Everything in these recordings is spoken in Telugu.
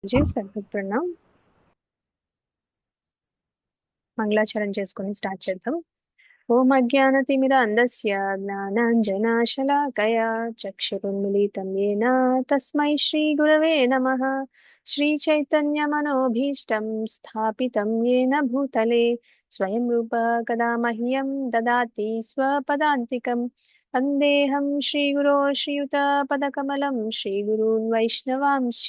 సర్వప్రణం మంగళాచరణ చేసుకుని స్టార్ట్ చేద్దాం. ఓం అజ్ఞానతిమిరాంధస్య జ్ఞానాంజనాశలాకయా చక్షురున్మిళితం యేన తస్మై శ్రీ గురవే నమః. శ్రీ చైతన్య మనోభీష్టం స్థాపితం యేన భూతలే స్వయం రూప కదా మహ్యం దదాతి స్వపదాంతికం. వందేహం శ్రీగురో శ్రీయుతపదకమలం శ్రీగురూన్ వైష్ణవాంశ్చ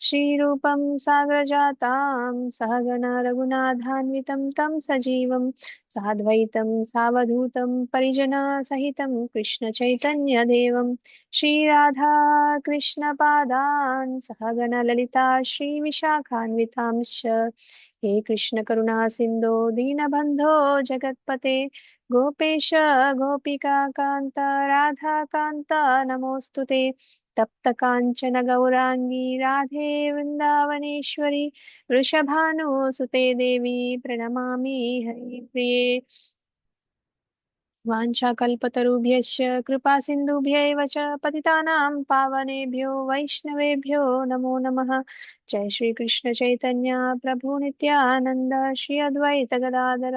శ్రీరూపం సాగరజాతాం సహగణ రఘునాథాన్వితం తం సజీవం సాద్వైతం సావధూతం పరిజన సహితం కృష్ణ చైతన్య దేవం శ్రీరాధా కృష్ణ పాదాన్ సహగణ లలితా శ్రీ విశాఖాన్వితాంశ్చ. హే కృష్ణ కరుణా సింధో దీనబంధో జగత్పతే గోపేశ గోపికా కాంత రాధా కాంత నమోస్తుతే. తప్త కాంచన గౌరాంగి రాధే వృందావనేశ్వరి వృషభానుసుతే దేవి ప్రణమామి హరిప్రిये. वाञ्छाकल्पतरुभ्यश्च कृपा सिन्धुभ्यैव च पतितानां पावनेभ्यो वैष्णवेभ्यो नमो नमः. जय श्री कृष्ण चैतन्य प्रभु नित्यानंद श्री अद्वैत गदाधर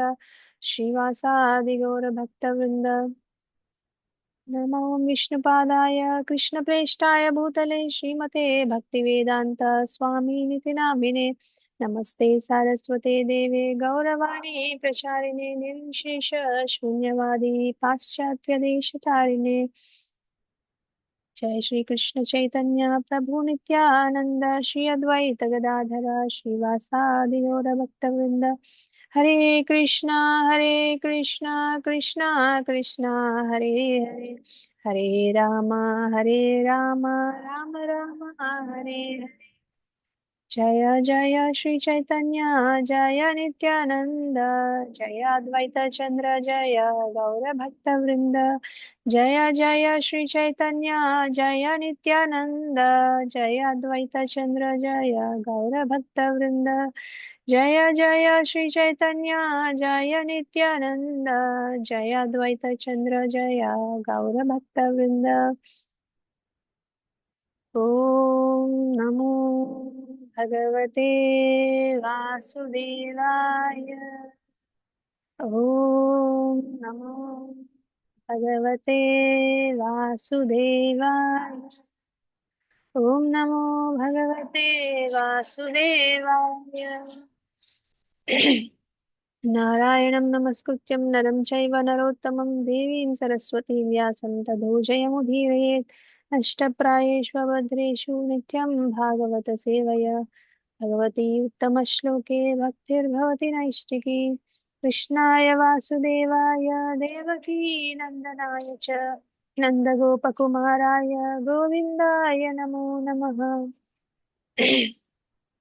श्रीवासादि गौर भक्तवृंद. नमो विष्णुपादाय कृष्णप्रेष्ठाय भूतले श्रीमते भक्तिवेदांत स्वामिनिति नामिने. नमस्ते सारस्वते देवे गौरवाणी प्रचारिणे निर्विशेष शून्यवादी पाश्चात्य देशतारिणे. जय श्री कृष्ण चैतन्य प्रभु नित्यानंद श्री अद्वैत गदाधर श्रीवासादि गौर भक्तवृंद. हरे कृष्णा कृष्णा कृष्णा हरे हरे हरे राम राम राम हरे हरे. जय जय श्री चैतन्य जय नित्यानंद जय अद्वैत चंद्र जय गौर भक्त वृंद. जय जय श्री चैतन्य जय नित्यानंद जय अद्वैत चंद्र जय गौर भक्त वृंद. जय जय श्री चैतन्य जय नित्यानंद जय अद्वैत चंद्र जय गौर भक्त वृंद. ओम नमो भगवते वासुदेवाय. ओम नमो भगवते वासुदेवाय. ओम नमो भगवते वासुदेवाय. नारायणं नमस्कृत्यं नरं चैव नरोत्तमं देवीं सरस्वतीं व्यासं ततो जयमुदीरयेत्. अष्टप्रायेषु भद्रेषु नित्यं भागवत सेवया भगवती उत्तमश्लोके भक्तिर्भवति नैष्टिकी. कृष्णाय वासुदेवाय देवकी नन्दनाय च नन्दगोपकुमाराय गोविन्दाय नमो नमः.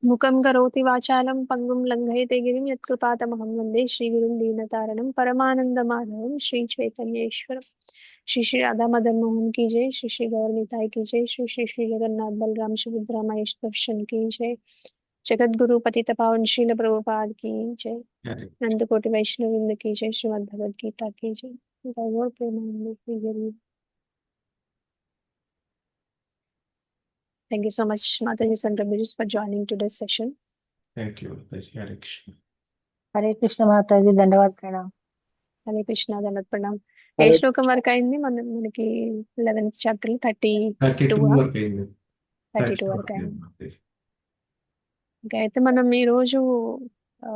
मुखं करोति वाचालं पङ्गुं लङ्घयते गिरिं यत्कृपातमहं वन्दे श्रीगुरुं दीनतारणं परमानन्दमाधवं श्रीचैतन्येश्वरं. श्री श्री राधा मदन मोहन की जय. श्री श्री गौर निताई की जय. श्री श्री श्री जगन्नाथ बलराम सुभद्रा महेश दर्शन की जय. जगत गुरु पतित पावन शील प्रभुपाद की जय. नंद कोटि वैष्णव वृंद की जय. श्रीमद् भगवद गीता की जय. गौर प्रेमानंद की जय. Thank you so much, Mataji and Prabhuji, for joining today's session. Thank you. Hare Krishna. Hare Krishna Mataji దండవాద ప్రణాం. Hare Krishna దండవత్ ప్రణాం. ఏ హరే శ్లోకం వరకు అయింది? మనకి 11th చాప్టర్ 32 వరకు అయింది. 32 వరకు అయింది. ఓకే, అయితే మనం ఈరోజు ఆ,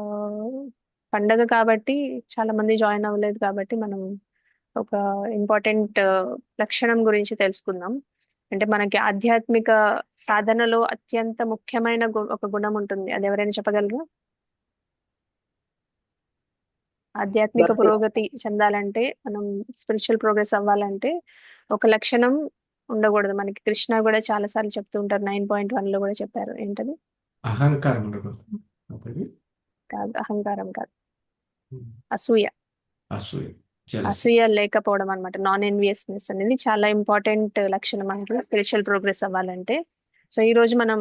పండగ కాబట్టి చాలా మంది జాయిన్ అవ్వలేదు కాబట్టి మనం ఒక ఇంపార్టెంట్ లక్షణం గురించి తెలుసుకుందాం. అంటే మనకి ఆధ్యాత్మిక సాధనలో అత్యంత ముఖ్యమైన ఒక గుణం ఉంటుంది. అది ఎవరైనా చెప్పగలరా? ఆధ్యాత్మిక భక్తి. పురోగతి చెందాలంటే, మనం స్పిరిచువల్ ప్రోగ్రెస్ అవ్వాలంటే ఒక లక్షణం ఉండకూడదు. మనకి కృష్ణ కూడా చాలా సార్లు చెప్తూ ఉంటారు. 9.1 లో కూడా చెప్పారు. ఏంటది? అహంకారం ఉండకూడదు. అతడి కాదు, అహంకారం కాదు, అసూయ. అసూయ, jealousy. అసూయ లేకపోవడం అన్నమాట. నాన్ ఎన్వియస్నెస్ అనేది చాలా ఇంపార్టెంట్ లక్షణం మనకి స్పిరిచువల్ ప్రోగ్రెస్ అవ్వాలంటే. సో ఈ రోజు మనం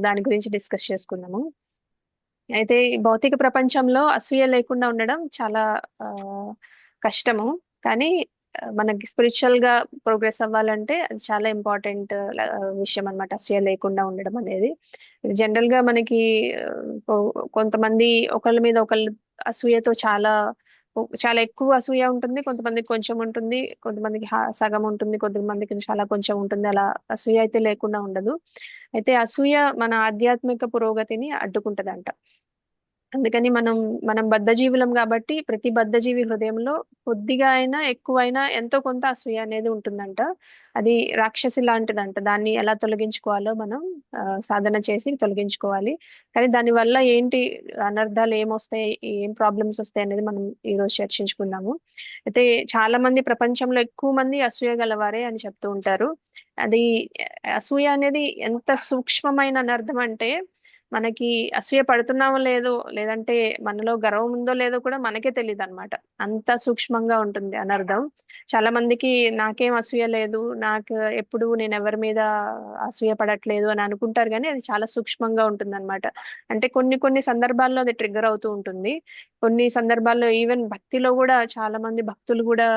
దాని గురించి డిస్కస్ చేసుకుందాము. అయితే ఈ భౌతిక ప్రపంచంలో అసూయ లేకుండా ఉండడం చాలా కష్టము. కానీ మనకి స్పిరిచువల్ గా ప్రోగ్రెస్ అవ్వాలంటే అది చాలా ఇంపార్టెంట్ విషయం అన్నమాట, అసూయ లేకుండా ఉండడం అనేది. జనరల్ గా మనకి కొంతమంది ఒకళ్ళ మీద ఒకళ్ళు అసూయతో చాలా చాలా ఎక్కువ అసూయ ఉంటుంది, కొంతమందికి కొంచెం ఉంటుంది, కొంతమందికి సగం ఉంటుంది, కొంతమందికి చాలా కొంచెం ఉంటుంది. అలా అసూయ అయితే లేకుండా ఉండదు. అయితే అసూయ మన ఆధ్యాత్మిక పురోగతిని అడ్డుకుంటదంట. అందుకని మనం బద్ధజీవులం కాబట్టి ప్రతి బద్ధజీవి హృదయంలో కొద్దిగా అయినా ఎక్కువైనా ఎంతో కొంత అసూయ అనేది ఉంటుందంట. అది రాక్షసి లాంటిదంట. దాన్ని ఎలా తొలగించుకోవాలో మనం సాధన చేసి తొలగించుకోవాలి. కానీ దాని వల్ల ఏంటి అనర్థాలు ఏమొస్తాయి, ఏం ప్రాబ్లమ్స్ వస్తాయి అనేది మనం ఈ రోజు చర్చించుకుందాము. అయితే చాలా మంది ప్రపంచంలో ఎక్కువ మంది అసూయ గలవారే అని చెప్తూ ఉంటారు. అది అసూయ అనేది ఎంత సూక్ష్మమైన అనర్థం అంటే మనకి అసూయ పడుతున్నామో లేదో, లేదంటే మనలో గర్వం ఉందో లేదో కూడా మనకే తెలియదు అనమాట. అంత సూక్ష్మంగా ఉంటుంది అనర్థం. చాలా మందికి నాకేం అసూయ లేదు, నాకు ఎప్పుడు నేను ఎవరి మీద అసూయ పడట్లేదు అని అనుకుంటారు, కానీ అది చాలా సూక్ష్మంగా ఉంటుంది అనమాట. అంటే కొన్ని కొన్ని సందర్భాల్లో అది ట్రిగ్గర్ అవుతూ ఉంటుంది. కొన్ని సందర్భాల్లో ఈవెన్ భక్తిలో కూడా చాలా మంది భక్తులు కూడా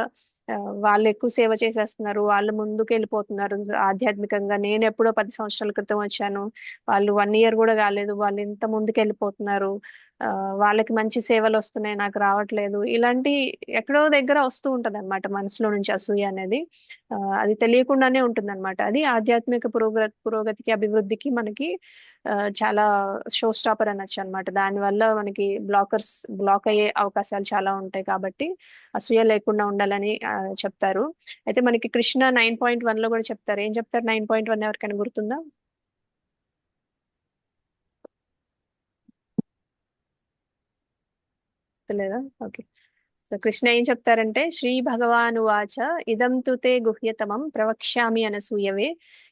వాళ్ళు ఎక్కువ సేవ చేసేస్తున్నారు, వాళ్ళు ముందుకు వెళ్ళిపోతున్నారు ఆధ్యాత్మికంగా. నేను ఎప్పుడో 10 సంవత్సరాల క్రితం వచ్చాను, వాళ్ళు 1 ఇయర్ కూడా కాలేదు, వాళ్ళు ఇంత ముందుకు వెళ్ళిపోతున్నారు, వాళ్ళకి మంచి సేవలు వస్తున్నాయి, నాకు రావట్లేదు. ఇలాంటి ఎక్కడో దగ్గర వస్తూ ఉంటది అనమాట మనసులో నుంచి అసూయ అనేది. అది తెలియకుండానే ఉంటుంది అనమాట. అది ఆధ్యాత్మిక పురోగతికి అభివృద్ధికి మనకి చాలా షో స్టాపర్ అనొచ్చు అనమాట. దానివల్ల మనకి బ్లాక్ అయ్యే అవకాశాలు చాలా ఉంటాయి. కాబట్టి అసూయ లేకుండా ఉండాలని చెప్తారు. అయితే మనకి కృష్ణ 9.1 లో కూడా చెప్తారు. ఏం చెప్తారు 9.1 ఎవరికైనా గుర్తుందా? లేదా? ఓకే. సో కృష్ణ ఏం చెప్తారంటే, శ్రీ భగవాను వాచ ఇదం తు తే గుహ్యతమం ప్రవక్ష్యామి అనసూయవే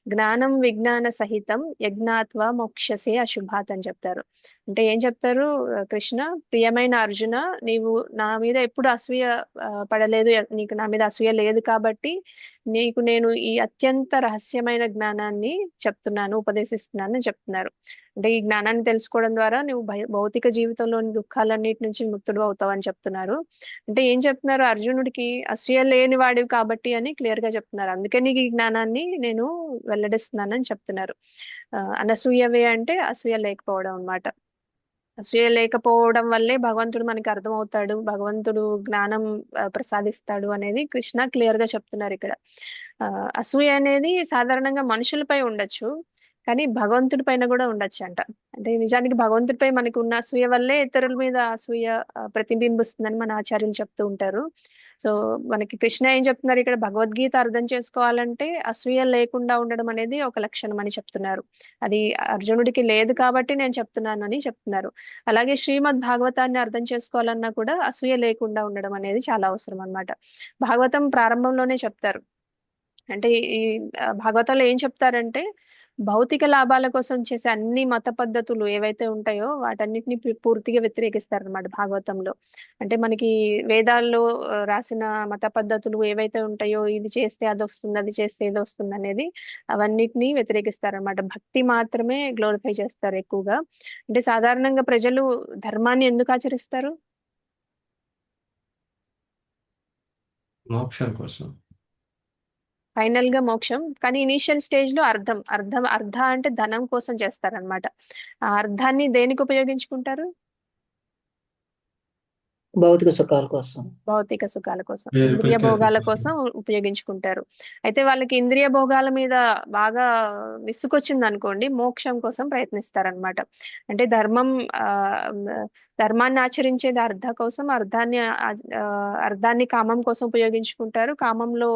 జ్ఞానం విజ్ఞాన సహితం యజ్ఞాత్వ మోక్షసే అశుభాత్ అని చెప్తారు. అంటే ఏం చెప్తారు కృష్ణ, ప్రియమైన అర్జున, నీవు నా మీద ఎప్పుడు అసూయ పడలేదు, నీకు నా మీద అసూయ లేదు కాబట్టి నీకు నేను ఈ అత్యంత రహస్యమైన జ్ఞానాన్ని చెప్తున్నాను, ఉపదేశిస్తున్నాను అని చెప్తున్నారు. అంటే ఈ జ్ఞానాన్ని తెలుసుకోవడం ద్వారా నువ్వు భౌతిక జీవితంలోని దుఃఖాలన్నిటి నుంచి ముక్తుడు అవుతావు అని చెప్తున్నారు. అంటే ఏం చెప్తున్నారు, అర్జునుడికి అసూయ లేని వాడివి కాబట్టి అని క్లియర్ గా చెప్తున్నారు. అందుకే నీకు ఈ జ్ఞానాన్ని నేను వెల్లడిస్తున్నానని చెప్తున్నారు. అనసూయవే అంటే అసూయ లేకపోవడం అన్నమాట. అసూయ లేకపోవడం వల్లే భగవంతుడు మనకి అర్థమవుతాడు, భగవంతుడు జ్ఞానం ప్రసాదిస్తాడు అనేది కృష్ణ క్లియర్ గా చెప్తున్నారు ఇక్కడ. అసూయ అనేది సాధారణంగా మనుషులపై ఉండొచ్చు, కానీ భగవంతుడి పైన కూడా ఉండొచ్చు అంట. అంటే నిజానికి భగవంతుడిపై మనకు ఉన్న అసూయ వల్లే ఇతరుల మీద అసూయ ప్రతిబింబిస్తుందని మన ఆచార్యులు చెప్తూ ఉంటారు. సో మనకి కృష్ణ ఏం చెప్తున్నారు ఇక్కడ, భగవద్గీత అర్థం చేసుకోవాలంటే అసూయ లేకుండా ఉండడం అనేది ఒక లక్షణం అని చెప్తున్నారు. అది అర్జునుడికి లేదు కాబట్టి నేను చెప్తున్నాను అని చెప్తున్నారు. అలాగే శ్రీమద్ భాగవతాన్ని అర్థం చేసుకోవాలన్నా కూడా అసూయ లేకుండా ఉండడం అనేది చాలా అవసరం అన్నమాట. భాగవతం ప్రారంభంలోనే చెప్తారు. అంటే ఈ భాగవతంలో ఏం చెప్తారంటే, భౌతిక లాభాల కోసం చేసే అన్ని మత పద్ధతులు ఏవైతే ఉంటాయో వాటన్నిటిని పూర్తిగా వ్యతిరేకిస్తారనమాట భాగవతంలో. అంటే మనకి వేదాల్లో రాసిన మత పద్ధతులు ఏవైతే ఉంటాయో, ఇది చేస్తే అది వస్తుంది, అది చేస్తే ఇది వస్తుంది అనేది, అవన్నిటిని వ్యతిరేకిస్తారనమాట. భక్తి మాత్రమే గ్లోరిఫై చేస్తారు ఎక్కువగా. అంటే సాధారణంగా ప్రజలు ధర్మాన్ని ఎందుకు ఆచరిస్తారు? మోక్షం కోసం. ఫైనల్ గా మోక్షం, కానీ ఇనీషియల్ స్టేజ్ లో అర్థ అంటే ధనం కోసం చేస్తారనమాట. ఆ అర్థాన్ని దేనికి ఉపయోగించుకుంటారు? భౌతిక సుఖాల కోసం. భౌతిక సుఖాల కోసం, పేరు ఇంద్రియ భోగాల ప్రఖ్యాతుల కోసం ఉపయోగించుకుంటారు. అయితే వాళ్ళకి ఇంద్రియ భోగాల మీద బాగా విసుకొచ్చింది అనుకోండి, మోక్షం కోసం ప్రయత్నిస్తారనమాట. అంటే ధర్మాన్ని ఆచరించేది అర్థ కోసం, అర్థాన్ని కామం కోసం ఉపయోగించుకుంటారు. కామంలో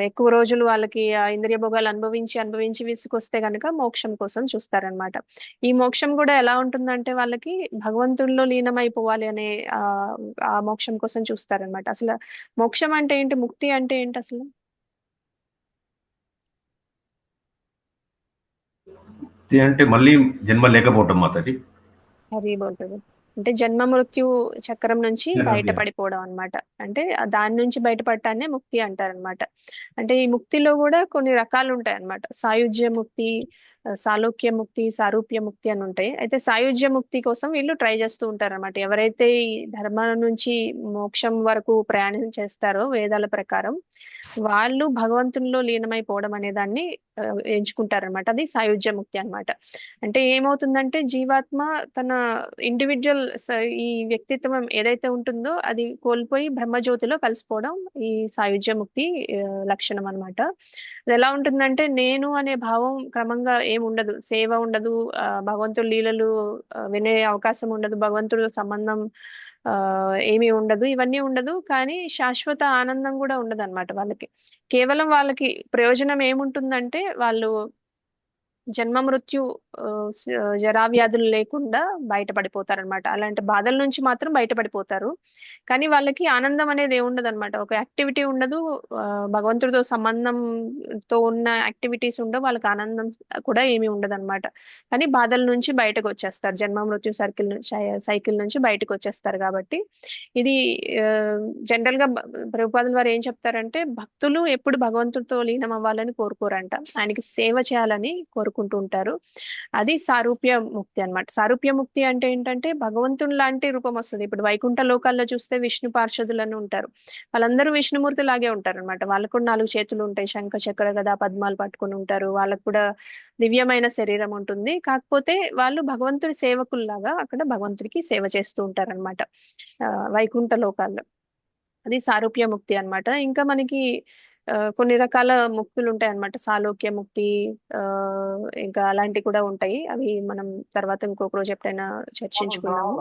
ఎక్కువ రోజులు వాళ్ళకి ఆ ఇంద్రియ భోగాలు అనుభవించి విసుకొస్తే గనక మోక్షం కోసం చూస్తారనమాట. ఈ మోక్షం కూడా ఎలా ఉంటుందంటే వాళ్ళకి భగవంతుల్లో లీనమైపోవాలి అనే ఆ మోక్షం కోసం చూస్తారనమాట. అసలు మోక్షం అంటే ఏంటి, ముక్తి అంటే ఏంటి అసలు? అంటే మళ్ళీ జన్మ లేకపోవటం మాతది. హరి బోల్తుంది. అంటే జన్మ మృత్యు చక్రం నుంచి బయటపడిపోవడం అన్నమాట. అంటే దాని నుంచి బయటపడటాన్ని ముక్తి అంటారనమాట. అంటే ఈ ముక్తిలో కూడా కొన్ని రకాలు ఉంటాయి అన్నమాట. సాయుజ్య ముక్తి, సాలోక్య ముక్తి, సారూప్య ముక్తి అని ఉంటాయి. అయితే సాయుజ్య ముక్తి కోసం వీళ్ళు ట్రై చేస్తూ ఉంటారు అనమాట. ఎవరైతే ఈ ధర్మం నుంచి మోక్షం వరకు ప్రయాణం చేస్తారో వేదాల ప్రకారం, వాళ్ళు భగవంతునిలో లీనమైపోవడం అనే దాన్ని ఎంచుకుంటారనమాట. అది సాయుజ్య ముక్తి అన్నమాట. అంటే ఏమవుతుందంటే జీవాత్మ తన ఇండివిజువల్ ఈ వ్యక్తిత్వం ఏదైతే ఉంటుందో అది కోల్పోయి బ్రహ్మజ్యోతిలో కలిసిపోవడం ఈ సాయుజ్య ముక్తి లక్షణం అన్నమాట. అది ఎలా ఉంటుందంటే నేను అనే భావం క్రమంగా ఏమి ఉండదు, సేవ ఉండదు, భగవంతుడి లీలలు వినే అవకాశం ఉండదు, భగవంతుడితో సంబంధం ఏమీ ఉండదు, ఇవన్నీ ఉండదు. కానీ శాశ్వత ఆనందం కూడా ఉండదు అనమాట వాళ్ళకి. కేవలం వాళ్ళకి ప్రయోజనం ఏముంటుందంటే వాళ్ళు జన్మ మృత్యు జరా వ్యాధులు లేకుండా బయటపడిపోతారనమాట. అలాంటి బాధల నుంచి మాత్రం బయటపడిపోతారు. కానీ వాళ్ళకి ఆనందం అనేది ఏముండదు అనమాట. ఒక యాక్టివిటీ ఉండదు, భగవంతుడితో సంబంధంతో ఉన్న యాక్టివిటీస్ ఉండవు, వాళ్ళకి ఆనందం కూడా ఏమీ ఉండదు అనమాట. కానీ బాధల నుంచి బయటకు వచ్చేస్తారు, జన్మ మృత్యు సైకిల్ నుంచి బయటకు వచ్చేస్తారు. కాబట్టి ఇది జనరల్ గా ప్రభుపాదుల వారు ఏం చెప్తారంటే భక్తులు ఎప్పుడు భగవంతుడితో లీనం అవ్వాలని కోరుకోరంట, ఆయనకి సేవ చేయాలని కోరుకుంటూ ఉంటారు. అది సారూప్య ముక్తి అన్నమాట. సారూప్య ముక్తి అంటే ఏంటంటే భగవంతుని లాంటి రూపం వస్తుంది. ఇప్పుడు వైకుంఠ లోకాల్లో చూస్తే విష్ణు పార్షదులను ఉంటారు, వాళ్ళందరూ విష్ణుమూర్తి లాగే ఉంటారు అనమాట. వాళ్ళకు కూడా 4 చేతులు ఉంటాయి, శంఖ చక్ర గదా పద్మాలు పట్టుకుని ఉంటారు, వాళ్ళకు కూడా దివ్యమైన శరీరం ఉంటుంది. కాకపోతే వాళ్ళు భగవంతుడి సేవకుల్లాగా అక్కడ భగవంతుడికి సేవ చేస్తూ ఉంటారన్నమాట వైకుంఠ లోకాల్లో. అది సారూప్య ముక్తి అన్నమాట. ఇంకా మనకి కొన్ని రకాల ముక్తులు ఉంటాయి అన్నమాట. సాలోక్య ముక్తి, ఇంకా అలాంటివి కూడా ఉంటాయి. అవి మనం తర్వాత ఇంకొక రోజు ఎప్పుడైనా చర్చించుకున్నాము.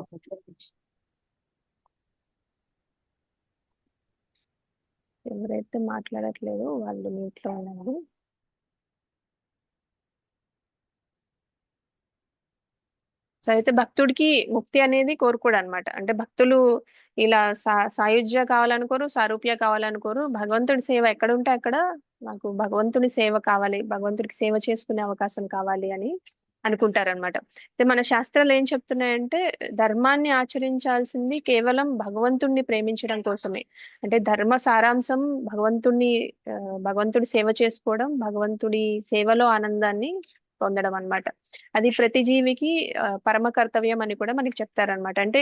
ఎవరైతే మాట్లాడట్లేదు వాళ్ళు మీట్లో ఉన్నారు. సో అయితే భక్తుడికి ముక్తి అనేది కోరుకోడు అనమాట. అంటే భక్తులు ఇలా సాయుజ్య కావాలనుకోరు, సారూప్య కావాలనుకోరు. భగవంతుడి సేవ ఎక్కడ ఉంటే అక్కడ నాకు భగవంతుడి సేవ కావాలి, భగవంతుడికి సేవ చేసుకునే అవకాశం కావాలి అని అనుకుంటారనమాట. అయితే మన శాస్త్రాలు ఏం చెప్తున్నాయంటే ధర్మాన్ని ఆచరించాల్సింది కేవలం భగవంతుణ్ణి ప్రేమించడం కోసమే. అంటే ధర్మ సారాంశం భగవంతుడి సేవ చేసుకోవడం, భగవంతుడి సేవలో ఆనందాన్ని పొందడం అన్నమాట. అది ప్రతి జీవికి పరమ కర్తవ్యం అని కూడా మనకి చెప్తారనమాట. అంటే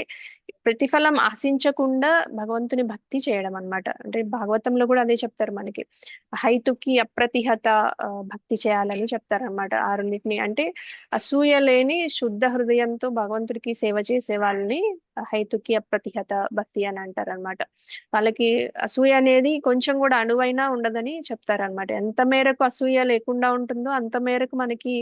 ప్రతిఫలం ఆశించకుండా భగవంతుని భక్తి చేయడం అన్నమాట. అంటే భాగవతంలో కూడా అదే చెప్తారు మనకి, హైతుకి అప్రతిహత భక్తి చేయాలని చెప్తారనమాట. ఆరున్నిటిని అంటే అసూయ లేని శుద్ధ హృదయంతో భగవంతుడికి సేవ చేసే వాళ్ళని హైతుకి అప్రతిహత భక్తి అని అంటారనమాట. వాళ్ళకి అసూయ అనేది కొంచెం కూడా అణువైనా ఉండదని చెప్తారనమాట. ఎంత మేరకు అసూయ లేకుండా ఉంటుందో అంత మేరకు మనకి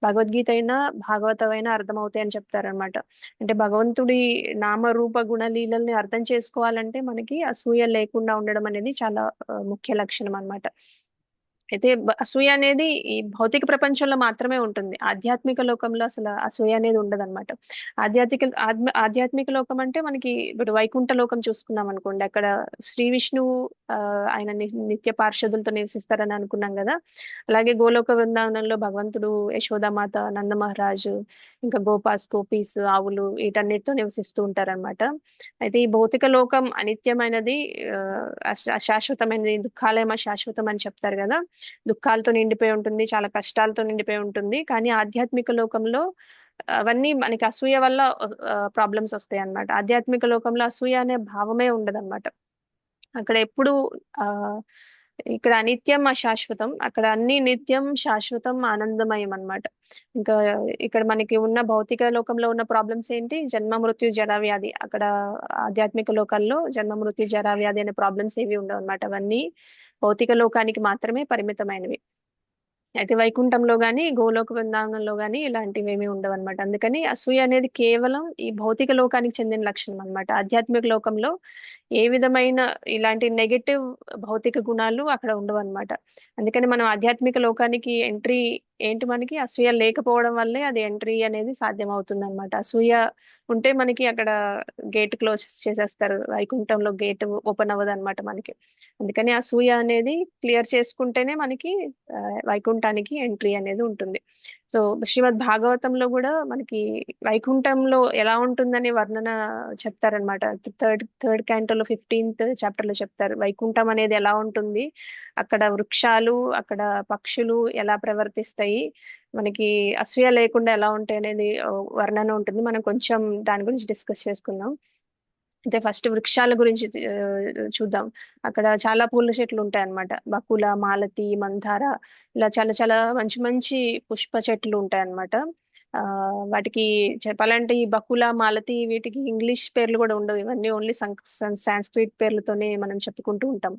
భగవద్గీత అయినా భాగవతం అయినా అర్థమవుతాయి అని చెప్తారనమాట. అంటే భగవంతుడి నామరూప గుణలీలల్ని అర్థం చేసుకోవాలంటే మనకి అసూయ లేకుండా ఉండడం అనేది చాలా ముఖ్య లక్షణం అన్నమాట. అయితే అసూయ అనేది ఈ భౌతిక ప్రపంచంలో మాత్రమే ఉంటుంది, ఆధ్యాత్మిక లోకంలో అసలు అసూయ అనేది ఉండదన్నమాట. ఆధ్యాత్మిక లోకం అంటే మనకి ఇప్పుడు వైకుంఠ లోకం చూసుకున్నాం అనుకోండి, అక్కడ శ్రీ విష్ణువు ఆయన నిత్య పార్షదులతో నివసిస్తారని అనుకున్నాం కదా. అలాగే గోలోక వృందావనంలో భగవంతుడు, యశోదామాత, నంద మహారాజు, ఇంకా గోపీస్, ఆవులు వీటన్నిటితో నివసిస్తూ ఉంటారన్నమాట. అయితే ఈ భౌతిక లోకం అనిత్యమైనది, అశాశ్వతమైనది, దుఃఖాలేమ శాశ్వతం అని చెప్తారు కదా. దుఃఖాలతో నిండిపోయి ఉంటుంది, చాలా కష్టాలతో నిండిపోయి ఉంటుంది. కానీ ఆధ్యాత్మిక లోకంలో అవన్నీ మనకి అసూయ వల్ల ప్రాబ్లమ్స్ వస్తాయి అన్నమాట. ఆధ్యాత్మిక లోకంలో అసూయ అనే భావమే ఉండదన్నమాట. అక్కడ ఎప్పుడు ఇక్కడ అనిత్యం అశాశ్వతం, అక్కడ అన్ని నిత్యం శాశ్వతం ఆనందమయం అన్నమాట. ఇంకా ఇక్కడ మనకి ఉన్న భౌతిక లోకంలో ఉన్న ప్రాబ్లమ్స్ ఏంటి, జన్మ మృత్యు జరా వ్యాధి. అక్కడ ఆధ్యాత్మిక లోకాల్లో జన్మ మృత్యు జరా వ్యాధి అనే ప్రాబ్లమ్స్ ఏవి ఉండవు అన్నమాట. అవన్నీ భౌతిక లోకానికి మాత్రమే పరిమితమైనవి. అయితే వైకుంఠంలో గాని గోలోక వృందావనంలో గాని ఇలాంటివి ఏమీ ఉండవు అనమాట. అందుకని అసూయ అనేది కేవలం ఈ భౌతిక లోకానికి చెందిన లక్షణం అన్నమాట. ఆధ్యాత్మిక లోకంలో ఏ విధమైన ఇలాంటి నెగటివ్ భౌతిక గుణాలు అక్కడ ఉండవు అనమాట. అందుకని మనం ఆధ్యాత్మిక లోకానికి ఎంట్రీ ఏంటి, మనకి అసూయ లేకపోవడం వల్లే అది ఎంట్రీ అనేది సాధ్యం అవుతుంది అనమాట. అసూయ ఉంటే మనకి అక్కడ గేట్ క్లోజ్ చేసేస్తారు, వైకుంఠంలో గేట్ ఓపెన్ అవ్వదు అనమాట మనకి. అందుకని అసూయ అనేది క్లియర్ చేసుకుంటేనే మనకి వైకుంఠానికి ఎంట్రీ అనేది ఉంటుంది. సో శ్రీమద్ భాగవతంలో కూడా మనకి వైకుంఠంలో ఎలా ఉంటుందని వర్ణన చెప్తారనమాట. థర్డ్ క్యాంటో చాప్టర్ లో 15th చాప్టర్ లో చెప్తారు వైకుంఠం అనేది ఎలా ఉంటుంది, అక్కడ వృక్షాలు, అక్కడ పక్షులు ఎలా ప్రవర్తిస్తాయి, మనకి అసూయ లేకుండా ఎలా ఉంటాయి అనేది వర్ణన ఉంటుంది. మనం కొంచెం దాని గురించి డిస్కస్ చేసుకుందాం. అయితే ఫస్ట్ వృక్షాల గురించి చూద్దాం. అక్కడ చాలా పూల చెట్లు ఉంటాయి అన్నమాట. బకుల, మాలతి, మందార, ఇలా చాలా చాలా మంచి మంచి పుష్ప చెట్లు ఉంటాయి అన్నమాట. వాటికి చెప్పాలంటే ఈ బకుల, మాలతి వీటికి ఇంగ్లీష్ పేర్లు కూడా ఉండవు. ఇవన్నీ ఓన్లీ సాంస్క్రిట్ పేర్లతోనే మనం చెప్పుకుంటూ ఉంటాం.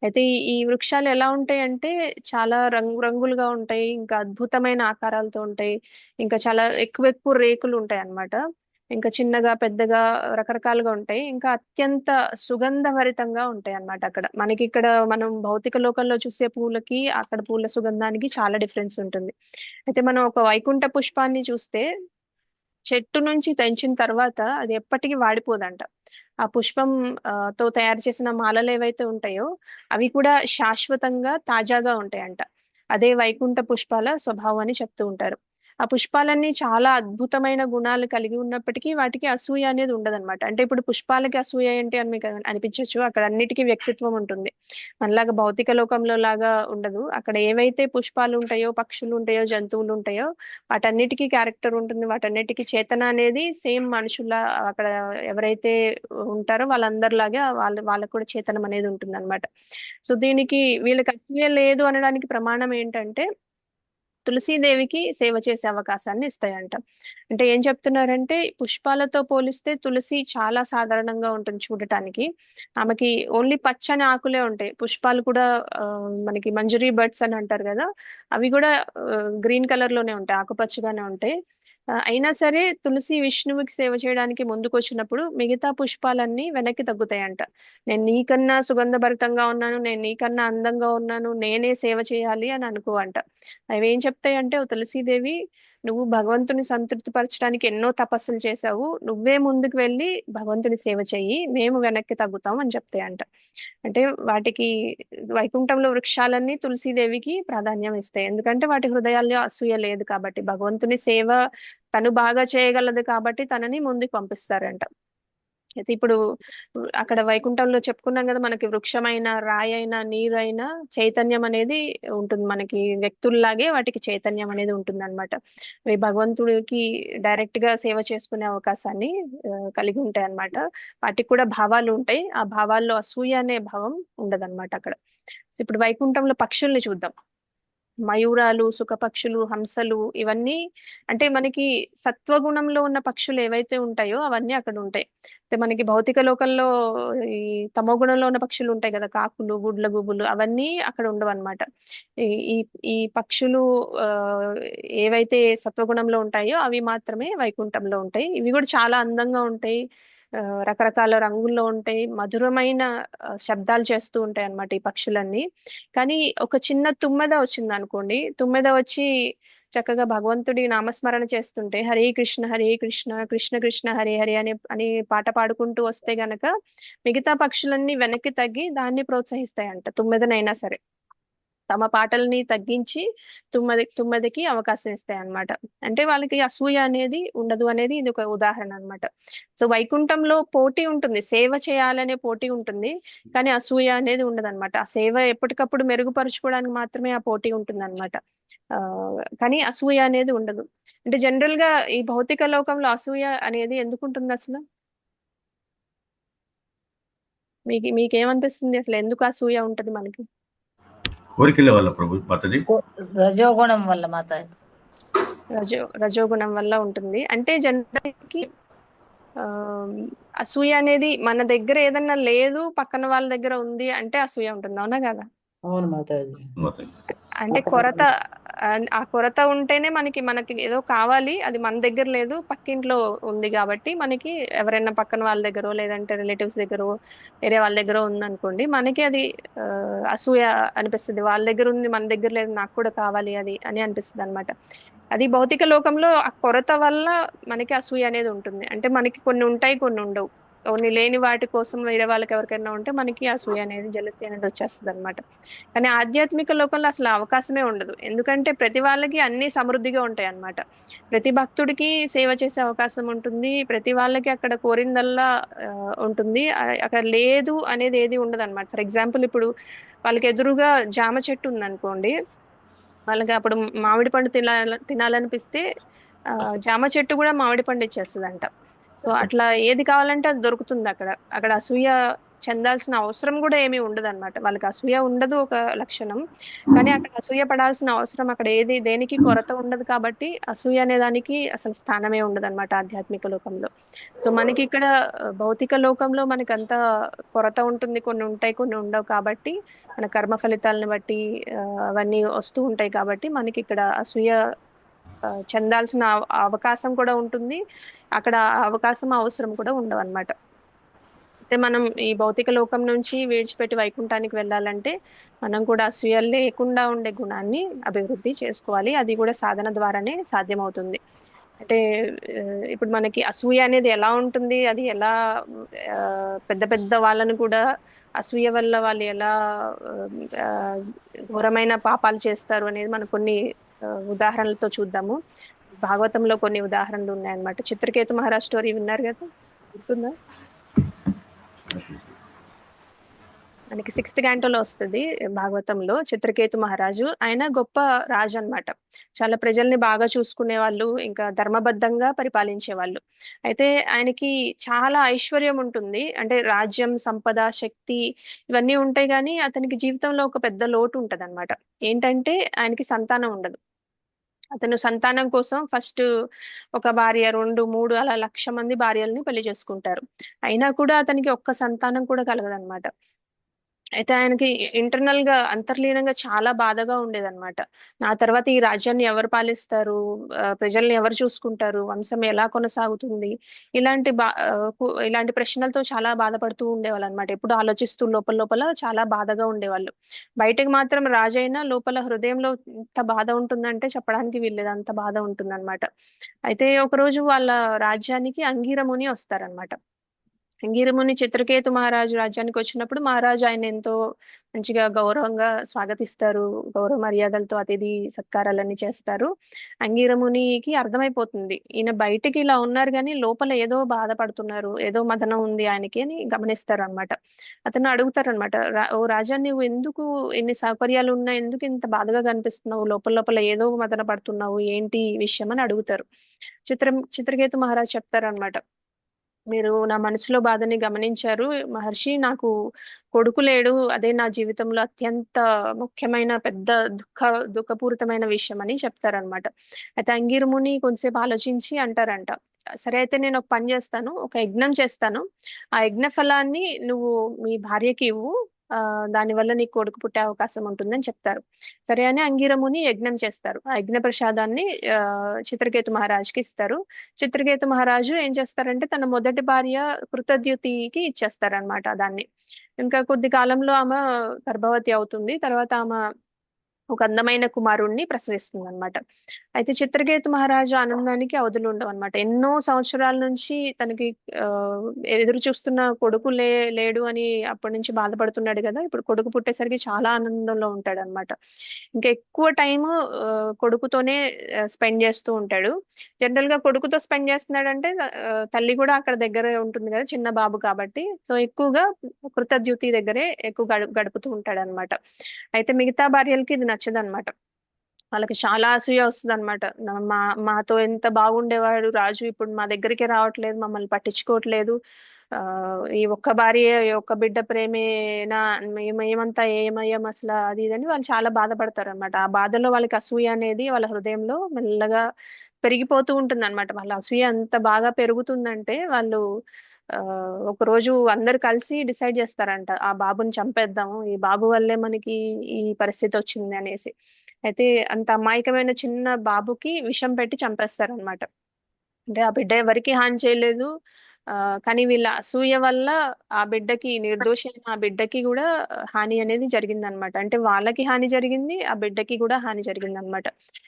అయితే ఈ వృక్షాలు ఎలా ఉంటాయి అంటే చాలా రంగురంగులుగా ఉంటాయి, ఇంకా అద్భుతమైన ఆకారాలతో ఉంటాయి, ఇంకా చాలా ఎక్కువ ఎక్కువ రేకులు ఉంటాయి అన్నమాట. ఇంకా చిన్నగా పెద్దగా రకరకాలుగా ఉంటాయి, ఇంకా అత్యంత సుగంధభరితంగా ఉంటాయి అన్నమాట. అక్కడ మనకి ఇక్కడ మనం భౌతిక లోకంలో చూసే పూలకి అక్కడ పూల సుగంధానికి చాలా డిఫరెన్స్ ఉంటుంది. అయితే మనం ఒక వైకుంఠ పుష్పాన్ని చూస్తే చెట్టు నుంచి తెంచిన తర్వాత అది ఎప్పటికీ వాడిపోదంట. ఆ పుష్పం తో తయారు చేసిన మాలలు ఏవైతే ఉంటాయో అవి కూడా శాశ్వతంగా తాజాగా ఉంటాయంట. అదే వైకుంఠ పుష్పాల స్వభావం అని చెప్తూ ఉంటారు. ఆ పుష్పాలన్నీ చాలా అద్భుతమైన గుణాలు కలిగి ఉన్నప్పటికీ వాటికి అసూయ అనేది ఉండదన్నమాట. అంటే ఇప్పుడు పుష్పాలకి అసూయ ఏంటి అని మీకు అనిపించవచ్చు, అక్కడ అన్నిటికీ వ్యక్తిత్వం ఉంటుంది. మనలాగా భౌతిక లోకంలో లాగా ఉండదు. అక్కడ ఏవైతే పుష్పాలు ఉంటాయో, పక్షులు ఉంటాయో, జంతువులు ఉంటాయో వాటన్నిటికీ క్యారెక్టర్ ఉంటుంది, వాటన్నిటికీ చేతన అనేది సేమ్ మనుషుల అక్కడ ఎవరైతే ఉంటారో వాళ్ళందరిలాగే వాళ్ళకు కూడా చేతనం అనేది ఉంటుంది అనమాట. సో దీనికి వీళ్ళకి అసూయ లేదు అనడానికి ప్రమాణం ఏంటంటే తులసీదేవికి సేవ చేసే అవకాశాన్ని ఇస్తాయంట. అంటే ఏం చెప్తున్నారంటే పుష్పాలతో పోలిస్తే తులసి చాలా సాధారణంగా ఉంటుంది చూడటానికి. ఆమెకి ఓన్లీ పచ్చని ఆకులే ఉంటాయి. పుష్పాలు కూడా మనకి మంజరీ బర్డ్స్ అని అంటారు కదా, అవి కూడా గ్రీన్ కలర్ లోనే ఉంటాయి, ఆకుపచ్చగానే ఉంటాయి. అయినా సరే తులసి విష్ణువుకి సేవ చేయడానికి ముందుకు వచ్చినప్పుడు మిగతా పుష్పాలన్నీ వెనక్కి తగ్గుతాయంట. నేను నీకన్నా సుగంధభరితంగా ఉన్నాను, నేను నీకన్నా అందంగా ఉన్నాను, నేనే సేవ చేయాలి అని అనుకోవంట. అవి ఏం చెప్తాయంటే ఓ తులసీదేవి, నువ్వు భగవంతుని సంతృప్తి పరచడానికి ఎన్నో తపస్సులు చేశావు, నువ్వే ముందుకు వెళ్ళి భగవంతుని సేవ చెయ్యి, మేము వెనక్కి తగ్గుతాం అని చెప్తాయంట. అంటే వాటికి వైకుంఠంలో వృక్షాలన్నీ తులసీదేవికి ప్రాధాన్యం ఇస్తాయి, ఎందుకంటే వాటి హృదయాల్లో అసూయ లేదు కాబట్టి, భగవంతుని సేవ తను బాగా చేయగలదు కాబట్టి తనని ముందుకు పంపిస్తారంట. అయితే ఇప్పుడు అక్కడ వైకుంఠంలో చెప్పుకున్నాం కదా, మనకి వృక్షమైన, రాయైనా, నీరైనా చైతన్యం అనేది ఉంటుంది. మనకి వ్యక్తుల్లాగే వాటికి చైతన్యం అనేది ఉంటుంది అనమాట. అవి భగవంతుడికి డైరెక్ట్ గా సేవ చేసుకునే అవకాశాన్ని కలిగి ఉంటాయి అన్నమాట. వాటికి కూడా భావాలు ఉంటాయి, ఆ భావాల్లో అసూయ అనే భావం ఉండదన్నమాట అక్కడ. సో ఇప్పుడు వైకుంఠంలో పక్షుల్ని చూద్దాం. మయూరాలు, సుఖపక్షులు, హంసలు, ఇవన్నీ అంటే మనకి సత్వగుణంలో ఉన్న పక్షులు ఏవైతే ఉంటాయో అవన్నీ అక్కడ ఉంటాయి. అంటే మనకి భౌతిక లోకంలో ఈ తమో గుణంలో ఉన్న పక్షులు ఉంటాయి కదా, కాకులు, గుడ్ల గుబులు, అవన్నీ అక్కడ ఉండవు అనమాట. ఈ ఈ పక్షులు ఏవైతే సత్వగుణంలో ఉంటాయో అవి మాత్రమే వైకుంఠంలో ఉంటాయి. ఇవి కూడా చాలా అందంగా ఉంటాయి, రకరకాల రంగుల్లో ఉంటాయి, మధురమైన శబ్దాలు చేస్తూ ఉంటాయి అన్నమాట ఈ పక్షులన్నీ. కానీ ఒక చిన్న తుమ్మెద వచ్చింది అనుకోండి, తుమ్మెద వచ్చి చక్కగా భగవంతుడి నామస్మరణ చేస్తుంటే హరే కృష్ణ హరే కృష్ణ కృష్ణ కృష్ణ హరే హరే అని పాట పాడుకుంటూ వస్తే గనక మిగతా పక్షులన్నీ వెనక్కి తగ్గి దాన్ని ప్రోత్సహిస్తాయంట, తుమ్మెదనైనా సరే. తమ పాటల్ని తగ్గించి తుమ్మెదకి అవకాశం ఇస్తాయి అన్నమాట. అంటే వాళ్ళకి అసూయ అనేది ఉండదు అనేది ఇది ఒక ఉదాహరణ అన్నమాట. సో వైకుంఠంలో పోటీ ఉంటుంది, సేవ చేయాలనే పోటీ ఉంటుంది, కానీ అసూయ అనేది ఉండదు అనమాట. ఆ సేవ ఎప్పటికప్పుడు మెరుగుపరుచుకోవడానికి మాత్రమే ఆ పోటీ ఉంటుంది అనమాట. కానీ అసూయ అనేది ఉండదు. అంటే జనరల్ గా ఈ భౌతిక లోకంలో అసూయ అనేది ఎందుకు ఉంటుంది అసలు? మీకేమనిపిస్తుంది అసలు ఎందుకు అసూయ ఉంటది మనకి? కోరికల వల్ల ప్రభు మాతాజీ. రజోగుణం వల్ల మాతాజీ. రజోగుణం వల్ల ఉంటుంది. అంటే జనరల్కి అసూయ అనేది మన దగ్గర ఏదన్నా లేదు, పక్కన వాళ్ళ దగ్గర ఉంది అంటే అసూయ ఉంటుంది, అవునా కదా? అవును మాతాజీ. అంటే కొరత, ఆ కొరత ఉంటేనే మనకి ఏదో కావాలి, అది మన దగ్గర లేదు, పక్కింట్లో ఉంది కాబట్టి మనకి ఎవరైనా పక్కన వాళ్ళ దగ్గర లేదంటే రిలేటివ్స్ దగ్గర వేరే వాళ్ళ దగ్గర ఉందనుకోండి, మనకి అది అసూయ అనిపిస్తుంది. వాళ్ళ దగ్గర ఉంది మన దగ్గర లేదు, నాకు కూడా కావాలి అది అని అనిపిస్తుంది అనమాట. అది భౌతిక లోకంలో ఆ కొరత వల్ల మనకి అసూయ అనేది ఉంటుంది. అంటే మనకి కొన్ని ఉంటాయి, కొన్ని ఉండవు. ఓన్లీ లేని వాటి కోసం వేరే వాళ్ళకి ఎవరికైనా ఉంటే మనకి అసూయ అనేది జెలసీ అనేది వచ్చేస్తుంది అనమాట. కానీ ఆధ్యాత్మిక లోకంలో అసలు అవకాశమే ఉండదు, ఎందుకంటే ప్రతి వాళ్ళకి అన్ని సమృద్ధిగా ఉంటాయి అన్నమాట. ప్రతి భక్తుడికి సేవ చేసే అవకాశం ఉంటుంది, ప్రతి వాళ్ళకి అక్కడ కోరిందల్లా ఆ, ఉంటుంది. అక్కడ లేదు అనేది ఏది ఉండదు అనమాట. ఫర్ ఎగ్జాంపుల్ ఇప్పుడు వాళ్ళకి ఎదురుగా జామ చెట్టు ఉందనుకోండి, వాళ్ళకి అప్పుడు మామిడి పండు తినాలనిపిస్తే ఆ జామ చెట్టు కూడా మామిడి పండు ఇచ్చేస్తుందంట. సో అట్లా ఏది కావాలంటే అది దొరుకుతుంది అక్కడ. అక్కడ అసూయ చెందాల్సిన అవసరం కూడా ఏమీ ఉండదు అనమాట. వాళ్ళకి అసూయ ఉండదు ఒక లక్షణం, కానీ అక్కడ అసూయ పడాల్సిన అవసరం అక్కడ ఏది దేనికి కొరత ఉండదు కాబట్టి అసూయ అనే దానికి అసలు స్థానమే ఉండదు అనమాట ఆధ్యాత్మిక లోకంలో. సో మనకి ఇక్కడ భౌతిక లోకంలో మనకి అంత కొరత ఉంటుంది, కొన్ని ఉంటాయి కొన్ని ఉండవు కాబట్టి మన కర్మ ఫలితాలను బట్టి అవన్నీ వస్తూ ఉంటాయి కాబట్టి మనకి ఇక్కడ అసూయ చెందాల్సిన అవకాశం కూడా ఉంటుంది, అక్కడ అవకాశం అవసరం కూడా ఉండవు అనమాట. అయితే మనం ఈ భౌతిక లోకం నుంచి విడిచిపెట్టి వైకుంఠానికి వెళ్ళాలంటే మనం కూడా అసూయ లేకుండా ఉండే గుణాన్ని అభివృద్ధి చేసుకోవాలి. అది కూడా సాధన ద్వారానే సాధ్యమవుతుంది. అంటే ఇప్పుడు మనకి అసూయ అనేది ఎలా ఉంటుంది, అది ఎలా ఆ, పెద్ద పెద్ద వాళ్ళని కూడా అసూయ వల్ల వాళ్ళు ఎలా ఆ, ఘోరమైన పాపాలు చేస్తారు అనేది మనం కొన్ని ఉదాహరణలతో చూద్దాము. భాగవతంలో కొన్ని ఉదాహరణలు ఉన్నాయన్నమాట. చిత్రకేతు మహారాజ్ స్టోరీ విన్నారు కదా, గుర్తుందా? మనకి 6th cantoలో వస్తుంది భాగవతంలో. చిత్రకేతు మహారాజు ఆయన గొప్ప రాజు అన్నమాట. చాలా ప్రజల్ని బాగా చూసుకునే వాళ్ళు, ఇంకా ధర్మబద్ధంగా పరిపాలించే వాళ్ళు. అయితే ఆయనకి చాలా ఐశ్వర్యం ఉంటుంది, అంటే రాజ్యం, సంపద, శక్తి ఇవన్నీ ఉంటాయి, కానీ అతనికి జీవితంలో ఒక పెద్ద లోటు ఉంటది అనమాట. ఏంటంటే ఆయనకి సంతానం ఉండదు. అతను సంతానం కోసం ఫస్ట్ ఒక భార్య, 2, 3 అలా 1,00,000 మంది భార్యల్ని పెళ్లి చేసుకుంటారు. అయినా కూడా అతనికి ఒక్క సంతానం కూడా కలగదన్నమాట. అయితే ఆయనకి ఇంటర్నల్ గా అంతర్లీనంగా చాలా బాధగా ఉండేదన్నమాట. నా తర్వాత ఈ రాజ్యాన్ని ఎవరు పాలిస్తారు, ప్రజల్ని ఎవరు చూసుకుంటారు, వంశం ఎలా కొనసాగుతుంది, ఇలాంటి ప్రశ్నలతో చాలా బాధపడుతూ ఉండేవాళ్ళు అనమాట. ఎప్పుడు ఆలోచిస్తూ లోపల లోపల చాలా బాధగా ఉండేవాళ్ళు. బయటకు మాత్రం రాజైనా లోపల హృదయంలో ఎంత బాధ ఉంటుందంటే చెప్పడానికి వీల్లేదు, అంత బాధ ఉంటుందన్నమాట. అయితే ఒకరోజు వాళ్ళ రాజ్యానికి అంగీరముని వస్తారనమాట. అంగీరముని చిత్రకేతు మహారాజు రాజ్యానికి వచ్చినప్పుడు మహారాజు ఆయన ఎంతో మంచిగా గౌరవంగా స్వాగతిస్తారు, గౌరవ మర్యాదలతో అతిథి సత్కారాలన్నీ చేస్తారు. అంగీరమునికి అర్థమైపోతుంది ఈయన బయటికి ఇలా ఉన్నారు కానీ లోపల ఏదో బాధపడుతున్నారు, ఏదో మదనం ఉంది ఆయనకి అని గమనిస్తారు అనమాట. అతను అడుగుతారు అనమాట, ఓ రాజా, నువ్వు ఎందుకు ఇన్ని సౌకర్యాలు ఉన్నా ఎందుకు ఇంత బాధగా కనిపిస్తున్నావు, లోపల లోపల ఏదో మదన పడుతున్నావు, ఏంటి విషయం అని అడుగుతారు. చిత్రకేతు మహారాజు చెప్తారనమాట, మీరు నా మనసులో బాధని గమనించారు మహర్షి, నాకు కొడుకు లేడు, అదే నా జీవితంలో అత్యంత ముఖ్యమైన పెద్ద దుఃఖపూరితమైన విషయం అని చెప్తారనమాట. అయితే అంగీరముని కొంతసేపు ఆలోచించి అంటారంట, సరే అయితే నేను ఒక పని చేస్తాను, ఒక యజ్ఞం చేస్తాను, ఆ యజ్ఞ ఫలాన్ని నువ్వు మీ భార్యకి ఇవ్వు, దానివల్ల నీకు కొడుకు పుట్టే అవకాశం ఉంటుందని చెప్తారు. సరే అని అంగీరముని యజ్ఞం చేస్తారు. ఆ యజ్ఞ ప్రసాదాన్ని చిత్రకేతు మహారాజుకి ఇస్తారు. చిత్రకేతు మహారాజు ఏం చేస్తారంటే తన మొదటి భార్య కృతద్యుతికి ఇచ్చేస్తారనమాట దాన్ని. ఇంకా కొద్ది కాలంలో ఆమె గర్భవతి అవుతుంది. తర్వాత ఆమె ఒక అందమైన కుమారుణ్ణి ప్రసవిస్తుంది అనమాట. అయితే చిత్రకేతు మహారాజు ఆనందానికి అవధులు ఉండవు అనమాట. ఎన్నో సంవత్సరాల నుంచి తనకి ఆ ఎదురు చూస్తున్న కొడుకు లేడు అని అప్పటి నుంచి బాధపడుతున్నాడు కదా, ఇప్పుడు కొడుకు పుట్టేసరికి చాలా ఆనందంలో ఉంటాడు అనమాట. ఇంకా ఎక్కువ టైం కొడుకుతోనే స్పెండ్ చేస్తూ ఉంటాడు. జనరల్ గా కొడుకుతో స్పెండ్ చేస్తున్నాడంటే తల్లి కూడా అక్కడ దగ్గరే ఉంటుంది కదా, చిన్న బాబు కాబట్టి. సో ఎక్కువగా కృతద్యుతి దగ్గరే ఎక్కువ గడుపుతూ ఉంటాడు అనమాట. అయితే మిగతా భార్యలకి ఇది నచ్చదనమాట. వాళ్ళకి చాలా అసూయ వస్తుంది అనమాట. మాతో ఎంత బాగుండేవాడు రాజు, ఇప్పుడు మా దగ్గరికి రావట్లేదు, మమ్మల్ని పట్టించుకోవట్లేదు, ఆ ఈ ఒక్క భార్య, ఈ ఒక్క బిడ్డ ప్రేమేనా, మేమంతా ఏమయ్యాం అసలు, అది ఇదని వాళ్ళు చాలా బాధపడతారు అనమాట. ఆ బాధలో వాళ్ళకి అసూయ అనేది వాళ్ళ హృదయంలో మెల్లగా పెరిగిపోతూ ఉంటుంది అనమాట. వాళ్ళ అసూయ అంత బాగా పెరుగుతుందంటే వాళ్ళు ఆ ఒక రోజు అందరు కలిసి డిసైడ్ చేస్తారంట, ఆ బాబుని చంపేద్దాము, ఈ బాబు వల్లే మనకి ఈ పరిస్థితి వచ్చింది అనేసి. అయితే అంత అమాయకమైన చిన్న బాబుకి విషం పెట్టి చంపేస్తారనమాట. అంటే ఆ బిడ్డ ఎవరికి హాని చేయలేదు, కానీ వీళ్ళ అసూయ వల్ల ఆ బిడ్డకి, నిర్దోషి అయిన ఆ బిడ్డకి కూడా హాని అనేది జరిగిందనమాట. అంటే వాళ్ళకి హాని జరిగింది, ఆ బిడ్డకి కూడా హాని జరిగింది అనమాట.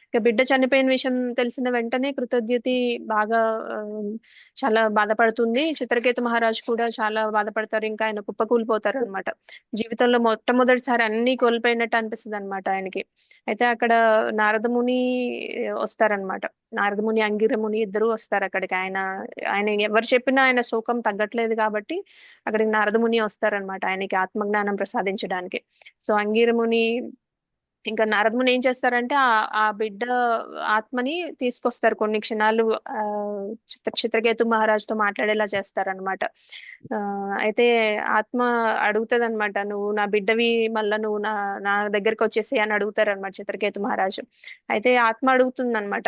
ఇక బిడ్డ చనిపోయిన విషయం తెలిసిన వెంటనే కృతజ్ఞతి బాగా ఆ, చాలా బాధపడుతుంది. చిత్రకేతు మహారాజు కూడా చాలా బాధపడతారు. ఇంకా ఆయన కుప్పకూలిపోతారు అనమాట. జీవితంలో మొట్టమొదటిసారి అన్ని కోల్పోయినట్టు అనిపిస్తుంది అనమాట ఆయనకి. అయితే అక్కడ నారదముని వస్తారనమాట. నారదముని, అంగిరముని ఇద్దరు వస్తారు అక్కడికి. ఆయన ఆయన ఎవరు చెప్పినా ఆయన శోకం తగ్గట్లేదు కాబట్టి అక్కడికి నారదముని వస్తారనమాట ఆయనకి ఆత్మజ్ఞానం ప్రసాదించడానికి. సో అంగిరముని ఇంకా నారదముని ఏం చేస్తారంటే ఆ బిడ్డ ఆత్మని తీసుకొస్తారు. కొన్ని క్షణాలు ఆ చిత్రకేతు మహారాజుతో మాట్లాడేలా చేస్తారనమాట. అయితే ఆత్మ అడుగుతుంది అనమాట, నువ్వు నా బిడ్డవి, మళ్ళా నువ్వు నా దగ్గరికి వచ్చేసి అని అడుగుతారనమాట చిత్రకేతు మహారాజు. అయితే ఆత్మ అడుగుతుంది అనమాట,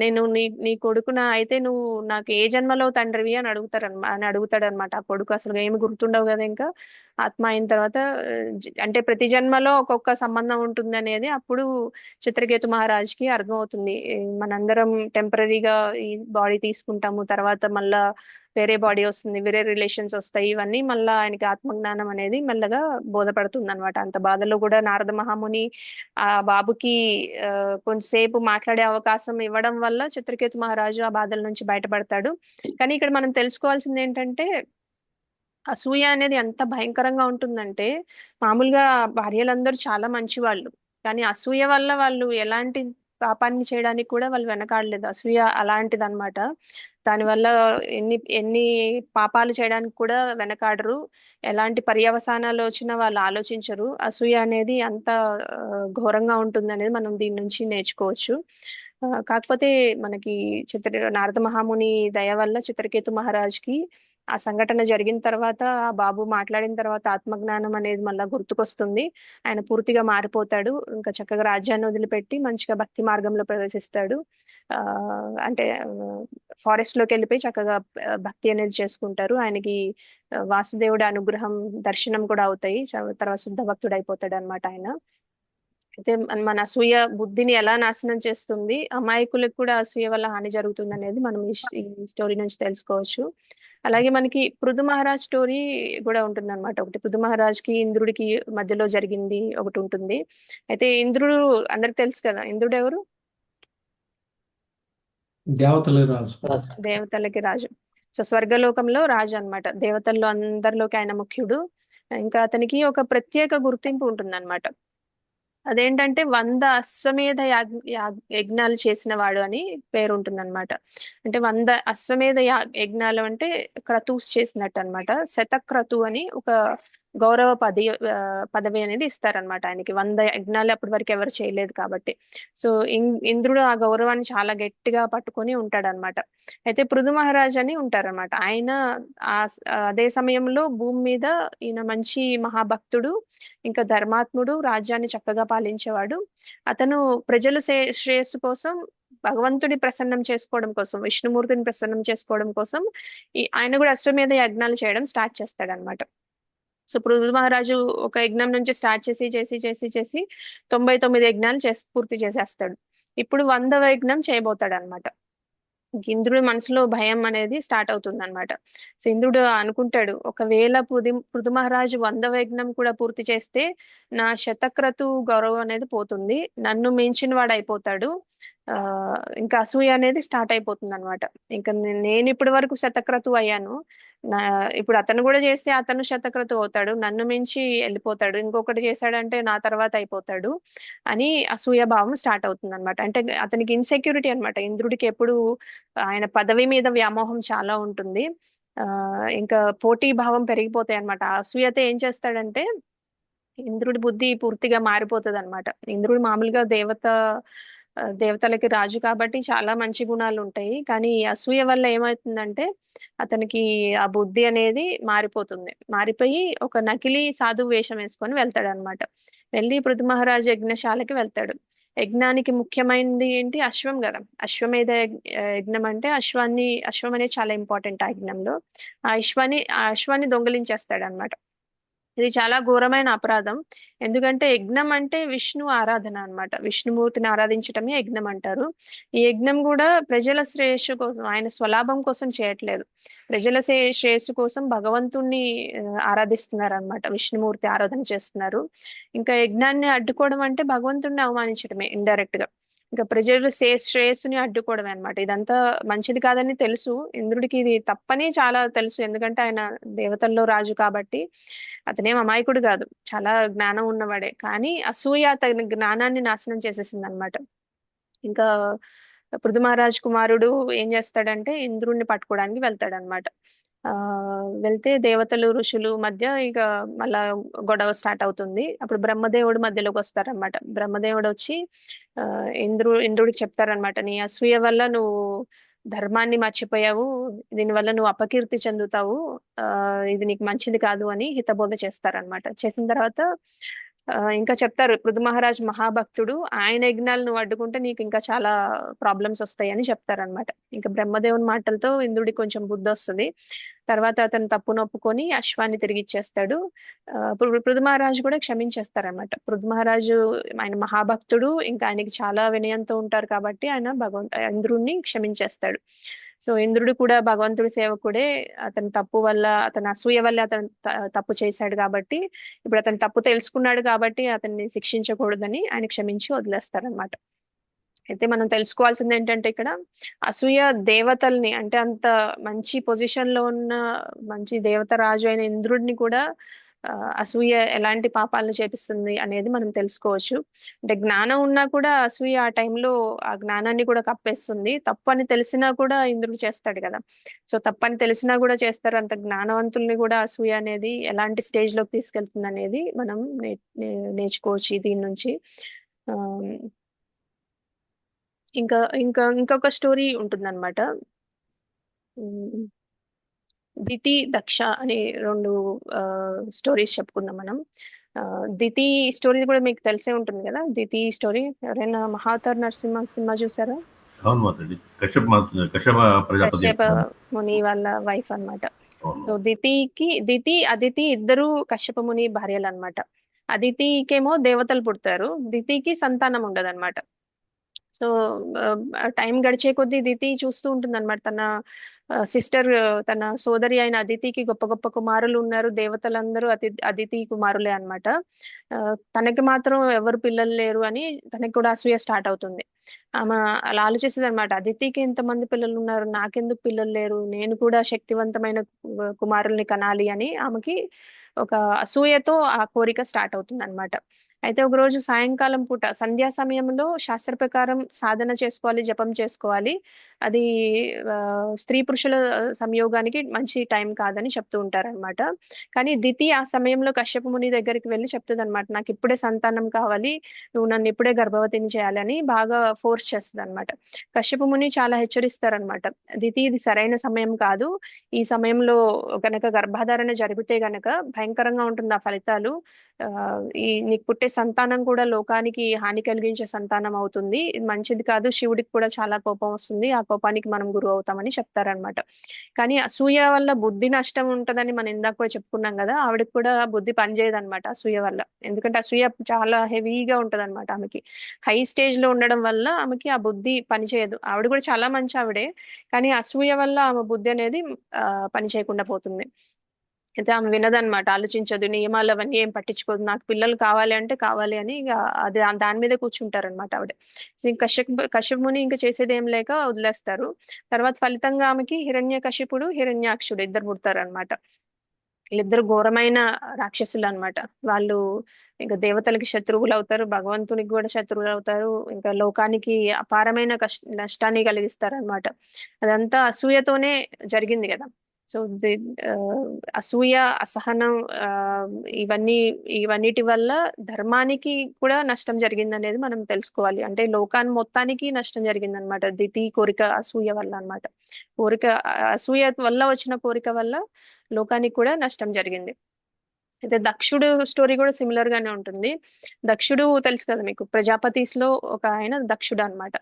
నేను నీ కొడుకున అయితే నువ్వు నాకు ఏ జన్మలో తండ్రివి అని అడుగుతాడనమాట. ఆ కొడుకు అసలు ఏమి గుర్తుండవు కదా ఇంకా ఆత్మ అయిన తర్వాత. అంటే ప్రతి జన్మలో ఒక్కొక్క సంబంధం ఉంటుంది అనేది అప్పుడు చిత్రకేతు మహారాజ్కి అర్థమవుతుంది. మనందరం టెంపరీగా ఈ బాడీ తీసుకుంటాము, తర్వాత మళ్ళా వేరే బాడీ వస్తుంది, వేరే రిలేషన్స్ వస్తాయి. ఇవన్నీ మళ్ళా ఆయనకి ఆత్మజ్ఞానం అనేది మెల్లగా బోధపడుతుంది అనమాట. అంత బాధలో కూడా నారద మహాముని ఆ బాబుకి కొంచెంసేపు మాట్లాడే అవకాశం ఇవ్వడం వల్ల చిత్రకేతు మహారాజు ఆ బాధల నుంచి బయటపడతాడు. కానీ ఇక్కడ మనం తెలుసుకోవాల్సింది ఏంటంటే అసూయ అనేది ఎంత భయంకరంగా ఉంటుందంటే, మామూలుగా భార్యలందరూ చాలా మంచి వాళ్ళు, కానీ అసూయ వల్ల వాళ్ళు ఎలాంటి పాపాన్ని చేయడానికి కూడా వాళ్ళు వెనకాడలేదు. అసూయ అలాంటిది అనమాట. దానివల్ల ఎన్ని ఎన్ని పాపాలు చేయడానికి కూడా వెనకాడరు. ఎలాంటి పర్యవసానాలు వచ్చినా వాళ్ళు ఆలోచించరు. అసూయ అనేది అంత ఘోరంగా ఉంటుంది అనేది మనం దీని నుంచి నేర్చుకోవచ్చు. కాకపోతే మనకి నారద మహాముని దయ వల్ల చిత్రకేతు మహారాజ్కి ఆ సంఘటన జరిగిన తర్వాత, ఆ బాబు మాట్లాడిన తర్వాత ఆత్మజ్ఞానం అనేది మళ్ళా గుర్తుకొస్తుంది. ఆయన పూర్తిగా మారిపోతాడు. ఇంకా చక్కగా రాజ్యాన్ని వదిలిపెట్టి మంచిగా భక్తి మార్గంలో ప్రవేశిస్తాడు. అంటే ఫారెస్ట్ లోకి వెళ్ళిపోయి చక్కగా భక్తి అనేది చేసుకుంటారు. ఆయనకి వాసుదేవుడి అనుగ్రహం, దర్శనం కూడా అవుతాయి. తర్వాత శుద్ధ భక్తుడు అయిపోతాడు అనమాట ఆయన. అయితే మన అసూయ బుద్ధిని ఎలా నాశనం చేస్తుంది, అమాయకులకు కూడా అసూయ వల్ల హాని జరుగుతుంది అనేది మనం ఈ స్టోరీ నుంచి తెలుసుకోవచ్చు. అలాగే మనకి పృథు మహారాజ్ స్టోరీ కూడా ఉంటుంది అనమాట. ఒకటి పృథు మహారాజ్కి ఇంద్రుడికి మధ్యలో జరిగింది ఒకటి ఉంటుంది. అయితే ఇంద్రుడు అందరికి తెలుసు కదా, ఇంద్రుడు ఎవరు? దేవతలకి రాజు. సో స్వర్గలోకంలో రాజు అనమాట. దేవతల్లో అందరిలోకి ఆయన ముఖ్యుడు. ఇంకా అతనికి ఒక ప్రత్యేక గుర్తింపు ఉంటుంది అనమాట. అదేంటంటే 100 అశ్వమేధ యజ్ఞాలు చేసిన వాడు అని పేరు ఉంటుంది అనమాట. అంటే 100 అశ్వమేధ యజ్ఞాలు అంటే క్రతుస్ చేసినట్టు అనమాట. శతక్రతు అని ఒక గౌరవ పదవి అనేది ఇస్తారనమాట ఆయనకి. 100 యజ్ఞాలు అప్పటి వరకు ఎవరు చేయలేదు కాబట్టి. సో ఇంద్రుడు ఆ గౌరవాన్ని చాలా గట్టిగా పట్టుకొని ఉంటాడనమాట. అయితే పృథు మహారాజ్ అని ఉంటారనమాట. ఆయన అదే సమయంలో భూమి మీద ఈయన మంచి మహాభక్తుడు, ఇంకా ధర్మాత్ముడు, రాజ్యాన్ని చక్కగా పాలించేవాడు. అతను ప్రజల శ్రేయస్సు కోసం, భగవంతుడి ప్రసన్నం చేసుకోవడం కోసం, విష్ణుమూర్తిని ప్రసన్నం చేసుకోవడం కోసం ఆయన కూడా అశ్వమేధ యజ్ఞాలు చేయడం స్టార్ట్ చేస్తాడనమాట. సో పృథు మహారాజు ఒక యజ్ఞం నుంచి స్టార్ట్ చేసి 99 యజ్ఞాలు పూర్తి చేసేస్తాడు. ఇప్పుడు 100వ యజ్ఞం చేయబోతాడు అనమాట. ఇంద్రుడి మనసులో భయం అనేది స్టార్ట్ అవుతుంది అనమాట. సో ఇంద్రుడు అనుకుంటాడు, ఒకవేళ పృథు మహారాజు 100వ యజ్ఞం కూడా పూర్తి చేస్తే నా శతక్రతు గౌరవం అనేది పోతుంది, నన్ను మించిన వాడు అయిపోతాడు. ఇంకా అసూయ అనేది స్టార్ట్ అయిపోతుంది అనమాట. ఇంకా నేను ఇప్పటి వరకు శతక్రతు అయ్యాను, ఇప్పుడు అతను కూడా చేస్తే అతను శతక్రతు అవుతాడు, నన్ను మించి వెళ్ళిపోతాడు, ఇంకొకటి చేశాడంటే నా తర్వాత అయిపోతాడు అని అసూయ భావం స్టార్ట్ అవుతుంది అనమాట. అంటే అతనికి ఇన్సెక్యూరిటీ అనమాట. ఇంద్రుడికి ఎప్పుడు ఆయన పదవి మీద వ్యామోహం చాలా ఉంటుంది. ఇంకా పోటీ భావం పెరిగిపోతాయి అనమాట. అసూయత ఏం చేస్తాడంటే ఇంద్రుడి బుద్ధి పూర్తిగా మారిపోతుంది అనమాట. ఇంద్రుడు మామూలుగా దేవతలకి రాజు కాబట్టి చాలా మంచి గుణాలు ఉంటాయి. కానీ అసూయ వల్ల ఏమవుతుందంటే అతనికి ఆ బుద్ధి అనేది మారిపోయి ఒక నకిలీ సాధు వేషం వేసుకొని వెళ్తాడు అనమాట. వెళ్ళి పృథు మహారాజు యజ్ఞశాలకి వెళ్తాడు. యజ్ఞానికి ముఖ్యమైనది ఏంటి? అశ్వం కదా. అశ్వమేధ యజ్ఞం అంటే అశ్వం అనేది చాలా ఇంపార్టెంట్ ఆ యజ్ఞంలో. ఆ అశ్వాన్ని దొంగిలించేస్తాడు అనమాట. ఇది చాలా ఘోరమైన అపరాధం. ఎందుకంటే యజ్ఞం అంటే విష్ణు ఆరాధన అన్నమాట. విష్ణుమూర్తిని ఆరాధించటమే యజ్ఞం అంటారు. ఈ యజ్ఞం కూడా ప్రజల శ్రేయస్సు కోసం, ఆయన స్వలాభం కోసం చేయట్లేదు. ప్రజల శ్రేయస్సు కోసం భగవంతుణ్ణి ఆరాధిస్తున్నారు అనమాట. విష్ణుమూర్తి ఆరాధన చేస్తున్నారు. ఇంకా యజ్ఞాన్ని అడ్డుకోవడం అంటే భగవంతుణ్ణి అవమానించడమే ఇండైరెక్ట్ గా. ఇంకా ప్రజల శ్రేయస్సుని అడ్డుకోవడమే అనమాట. ఇదంతా మంచిది కాదని తెలుసు. ఇంద్రుడికి ఇది తప్పని చాలా తెలుసు. ఎందుకంటే ఆయన దేవతల్లో రాజు కాబట్టి. అతనేం అమాయకుడు కాదు, చాలా జ్ఞానం ఉన్నవాడే. కానీ అసూయ అతని జ్ఞానాన్ని నాశనం చేసేసింది అనమాట. ఇంకా పృథు మహారాజ్ కుమారుడు ఏం చేస్తాడంటే ఇంద్రుణ్ణి పట్టుకోవడానికి వెళ్తాడనమాట. వెళ్తే దేవతలు ఋషులు మధ్య ఇక మళ్ళా గొడవ స్టార్ట్ అవుతుంది. అప్పుడు బ్రహ్మదేవుడు మధ్యలోకి వస్తారనమాట. బ్రహ్మదేవుడు వచ్చి ఇంద్రుడికి చెప్తారనమాట, నీ అసూయ వల్ల నువ్వు ధర్మాన్ని మర్చిపోయావు, దీనివల్ల నువ్వు అపకీర్తి చెందుతావు, ఇది నీకు మంచిది కాదు అని హితబోధ చేస్తారనమాట. చేసిన తర్వాత ఇంకా చెప్తారు, పృథు మహారాజ్ మహాభక్తుడు, ఆయన యజ్ఞాలు నువ్వు అడ్డుకుంటే నీకు ఇంకా చాలా ప్రాబ్లమ్స్ వస్తాయి అని చెప్తారనమాట. ఇంకా బ్రహ్మదేవుని మాటలతో ఇంద్రుడికి కొంచెం బుద్ధి వస్తుంది. తర్వాత అతను తప్పును ఒప్పుకొని అశ్వాన్ని తిరిగి ఇచ్చేస్తాడు. పృథు మహారాజు కూడా క్షమించేస్తారనమాట. పృథు మహారాజు ఆయన మహాభక్తుడు, ఇంకా ఆయనకి చాలా వినయంతో ఉంటారు కాబట్టి ఆయన ఇంద్రుడిని క్షమించేస్తాడు. సో ఇంద్రుడు కూడా భగవంతుడి సేవకుడే. అతని తప్పు వల్ల, అతని అసూయ వల్ల అతను తప్పు చేశాడు కాబట్టి, ఇప్పుడు అతను తప్పు తెలుసుకున్నాడు కాబట్టి అతన్ని శిక్షించకూడదని ఆయన క్షమించి వదిలేస్తారనమాట. అయితే మనం తెలుసుకోవాల్సింది ఏంటంటే ఇక్కడ అసూయ దేవతల్ని, అంటే అంత మంచి పొజిషన్ లో ఉన్న మంచి దేవత రాజు అయిన ఇంద్రుడిని కూడా అసూయ ఎలాంటి పాపాలను చేపిస్తుంది అనేది మనం తెలుసుకోవచ్చు. అంటే జ్ఞానం ఉన్నా కూడా అసూయ ఆ టైంలో ఆ జ్ఞానాన్ని కూడా కప్పేస్తుంది. తప్పని తెలిసినా కూడా ఇంద్రుడు చేస్తాడు కదా. సో తప్పని తెలిసినా కూడా చేస్తారు. అంత జ్ఞానవంతుల్ని కూడా అసూయ అనేది ఎలాంటి స్టేజ్ లోకి తీసుకెళ్తుంది అనేది మనం నేర్చుకోవచ్చు దీని నుంచి. ఇంకొక స్టోరీ ఉంటుందన్నమాట. దితి దక్ష అనే 2 స్టోరీస్ చెప్పుకుందాం మనం. దితి స్టోరీ కూడా మీకు తెలిసే ఉంటుంది కదా. దితి స్టోరీ ఎవరైనా మహావతార్ నరసింహ సినిమా చూసారా? అవును మాతాజీ, కశ్యప ముని వాళ్ళ వైఫ్ అన్నమాట. సో దితి అదితి ఇద్దరు కశ్యప ముని భార్యలు అన్నమాట. అదితికేమో దేవతలు పుడతారు, దితికి సంతానం ఉండదన్నమాట. సో టైం గడిచే కొద్దీ దితి చూస్తూ ఉంటుంది అనమాట. తన సిస్టర్, తన సోదరి అయిన అదితికి గొప్ప గొప్ప కుమారులు ఉన్నారు, దేవతలందరూ అదితి కుమారులే అనమాట. తనకి మాత్రం ఎవరు పిల్లలు లేరు అని తనకి కూడా అసూయ స్టార్ట్ అవుతుంది. ఆమె అలా ఆలోచిస్తుంది అనమాట, అదితికి ఇంతమంది పిల్లలు ఉన్నారు, నాకెందుకు పిల్లలు లేరు, నేను కూడా శక్తివంతమైన కుమారుల్ని కనాలి అని ఆమెకి ఒక అసూయతో ఆ కోరిక స్టార్ట్ అవుతుంది అనమాట. అయితే ఒక రోజు సాయంకాలం పూట సంధ్యా సమయంలో శాస్త్ర ప్రకారం సాధన చేసుకోవాలి, జపం చేసుకోవాలి. అది స్త్రీ పురుషుల సంయోగానికి మంచి టైం కాదని చెప్తూ ఉంటారనమాట. కానీ దితి ఆ సమయంలో కశ్యప ముని దగ్గరికి వెళ్ళి చెప్తుంది అనమాట, నాకు ఇప్పుడే సంతానం కావాలి, నువ్వు నన్ను ఇప్పుడే గర్భవతిని చేయాలని బాగా ఫోర్స్ చేస్తుంది అనమాట. కశ్యప ముని చాలా హెచ్చరిస్తారనమాట, దితి ఇది సరైన సమయం కాదు, ఈ సమయంలో గనక గర్భధారణ జరిగితే గనక భయంకరంగా ఉంటుంది ఆ ఫలితాలు, నీకు పుట్టే సంతానం కూడా లోకానికి హాని కలిగించే సంతానం అవుతుంది, ఇది మంచిది కాదు, శివుడికి కూడా చాలా కోపం వస్తుంది, ఆ కోపానికి మనం గురువు అవుతామని చెప్తారనమాట. కానీ అసూయ వల్ల బుద్ధి నష్టం ఉంటదని మనం ఇందాక కూడా చెప్పుకున్నాం కదా, ఆవిడకి కూడా బుద్ధి పనిచేయదన్నమాట అసూయ వల్ల. ఎందుకంటే అసూయ చాలా హెవీగా ఉంటది అనమాట. ఆమెకి హై స్టేజ్ లో ఉండడం వల్ల ఆమెకి ఆ బుద్ధి పనిచేయదు. ఆవిడ కూడా చాలా మంచి ఆవిడే, కానీ అసూయ వల్ల ఆమె బుద్ధి అనేది పని చేయకుండా పోతుంది. అయితే ఆమె వినదనమాట, ఆలోచించదు, నియమాలు అవన్నీ ఏం పట్టించుకోదు, నాకు పిల్లలు కావాలి అంటే కావాలి అని ఇక అది దాని మీద కూర్చుంటారనమాట ఆవిడ. కశ్యప ముని ఇంకా చేసేది ఏం లేక వదిలేస్తారు. తర్వాత ఫలితంగా ఆమెకి హిరణ్యకశిపుడు, హిరణ్యాక్షుడు ఇద్దరు పుడతారనమాట. వీళ్ళిద్దరు ఘోరమైన రాక్షసులు అనమాట. వాళ్ళు ఇంకా దేవతలకి శత్రువులు అవుతారు, భగవంతునికి కూడా శత్రువులు అవుతారు, ఇంకా లోకానికి అపారమైన నష్టాన్ని కలిగిస్తారు అనమాట. అదంతా అసూయతోనే జరిగింది కదా. సో అసూయ, అసహనం, ఇవన్నిటి వల్ల ధర్మానికి కూడా నష్టం జరిగింది అనేది మనం తెలుసుకోవాలి. అంటే లోకాన్ని మొత్తానికి నష్టం జరిగింది అనమాట దితి కోరిక అసూయ వల్ల అనమాట. అసూయ వల్ల వచ్చిన కోరిక వల్ల లోకానికి కూడా నష్టం జరిగింది. అయితే దక్షుడు స్టోరీ కూడా సిమిలర్ గానే ఉంటుంది. దక్షుడు తెలుసు కదా మీకు, ప్రజాపతిస్ లో ఒక ఆయన దక్షుడు అనమాట.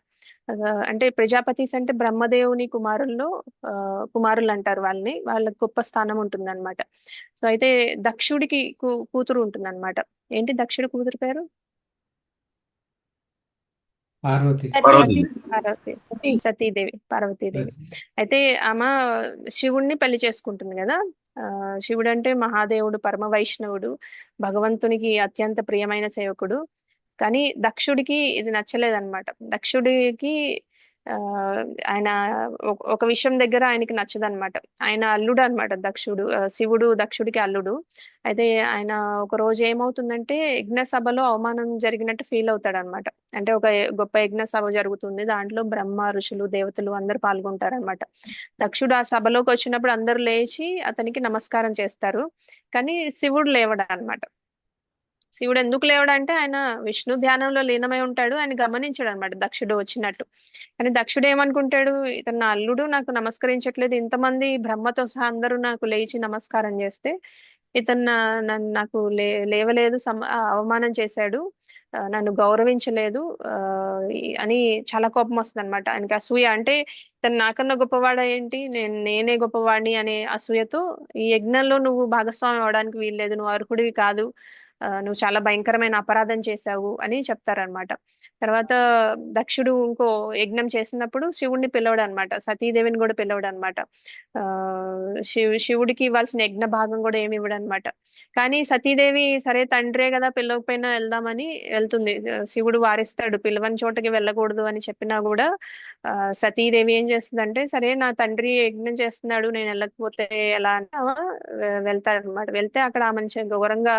అంటే ప్రజాపతిస్ అంటే బ్రహ్మదేవుని కుమారులు అంటారు వాళ్ళని. వాళ్ళకి గొప్ప స్థానం ఉంటుంది అనమాట. సో అయితే దక్షుడికి కూతురు ఉంటుంది అనమాట. ఏంటి దక్షుడి కూతురు పేరు? పార్వతి. పార్వతి. పార్వతి, సతీదేవి, పార్వతీదేవి. అయితే ఆమె శివుణ్ణి పెళ్లి చేసుకుంటుంది కదా. శివుడు అంటే మహాదేవుడు, పరమ వైష్ణవుడు, భగవంతునికి అత్యంత ప్రియమైన సేవకుడు. కానీ దక్షుడికి ఇది నచ్చలేదన్నమాట. దక్షుడికి ఆ ఆయన ఒక విషయం దగ్గర ఆయనకి నచ్చదన్నమాట. ఆయన అల్లుడు అన్నమాట దక్షుడు. శివుడు దక్షుడికి అల్లుడు. అయితే ఆయన ఒక రోజు ఏమవుతుందంటే యజ్ఞ సభలో అవమానం జరిగినట్టు ఫీల్ అవుతాడు అనమాట. అంటే ఒక గొప్ప యజ్ఞ సభ జరుగుతుంది, దాంట్లో బ్రహ్మ, ఋషులు, దేవతలు అందరు పాల్గొంటారనమాట. దక్షుడు ఆ సభలోకి వచ్చినప్పుడు అందరూ లేచి అతనికి నమస్కారం చేస్తారు, కానీ శివుడు లేవడా అనమాట. శివుడు ఎందుకు లేవడంటే ఆయన విష్ణు ధ్యానంలో లీనమై ఉంటాడు, ఆయన గమనించాడు అనమాట దక్షుడు వచ్చినట్టు. కానీ దక్షుడు ఏమనుకుంటాడు, ఇతను నా అల్లుడు నాకు నమస్కరించట్లేదు, ఇంతమంది బ్రహ్మతో సహా అందరూ నాకు లేచి నమస్కారం చేస్తే ఇతను నాకు లేవలేదు, అవమానం చేశాడు, నన్ను గౌరవించలేదు అని చాలా కోపం వస్తుంది అనమాట. ఆయనకి అసూయ. అంటే ఇతను నాకన్నా గొప్పవాడా ఏంటి, నేనే గొప్పవాడిని అనే అసూయతో ఈ యజ్ఞంలో నువ్వు భాగస్వామి అవడానికి వీల్లేదు, నువ్వు అర్హుడివి కాదు, నువ్వు చాలా భయంకరమైన అపరాధం చేశావు అని చెప్తారనమాట. తర్వాత దక్షుడు ఇంకో యజ్ఞం చేసినప్పుడు శివుడిని పిలవడు అనమాట, సతీదేవిని కూడా పిలవడు అనమాట. ఆ శివుడికి ఇవ్వాల్సిన యజ్ఞ భాగం కూడా ఏమి ఇవ్వడు అనమాట. కానీ సతీదేవి సరే తండ్రే కదా పిలవకపోయినా వెళ్దామని వెళ్తుంది. శివుడు వారిస్తాడు, పిలవని చోటకి వెళ్ళకూడదు అని చెప్పినా కూడా సతీదేవి ఏం చేస్తుందంటే, సరే నా తండ్రి యజ్ఞం చేస్తున్నాడు నేను వెళ్ళకపోతే ఎలా అంటే వెళ్తారనమాట. వెళ్తే అక్కడ ఆమెను ఘోరంగా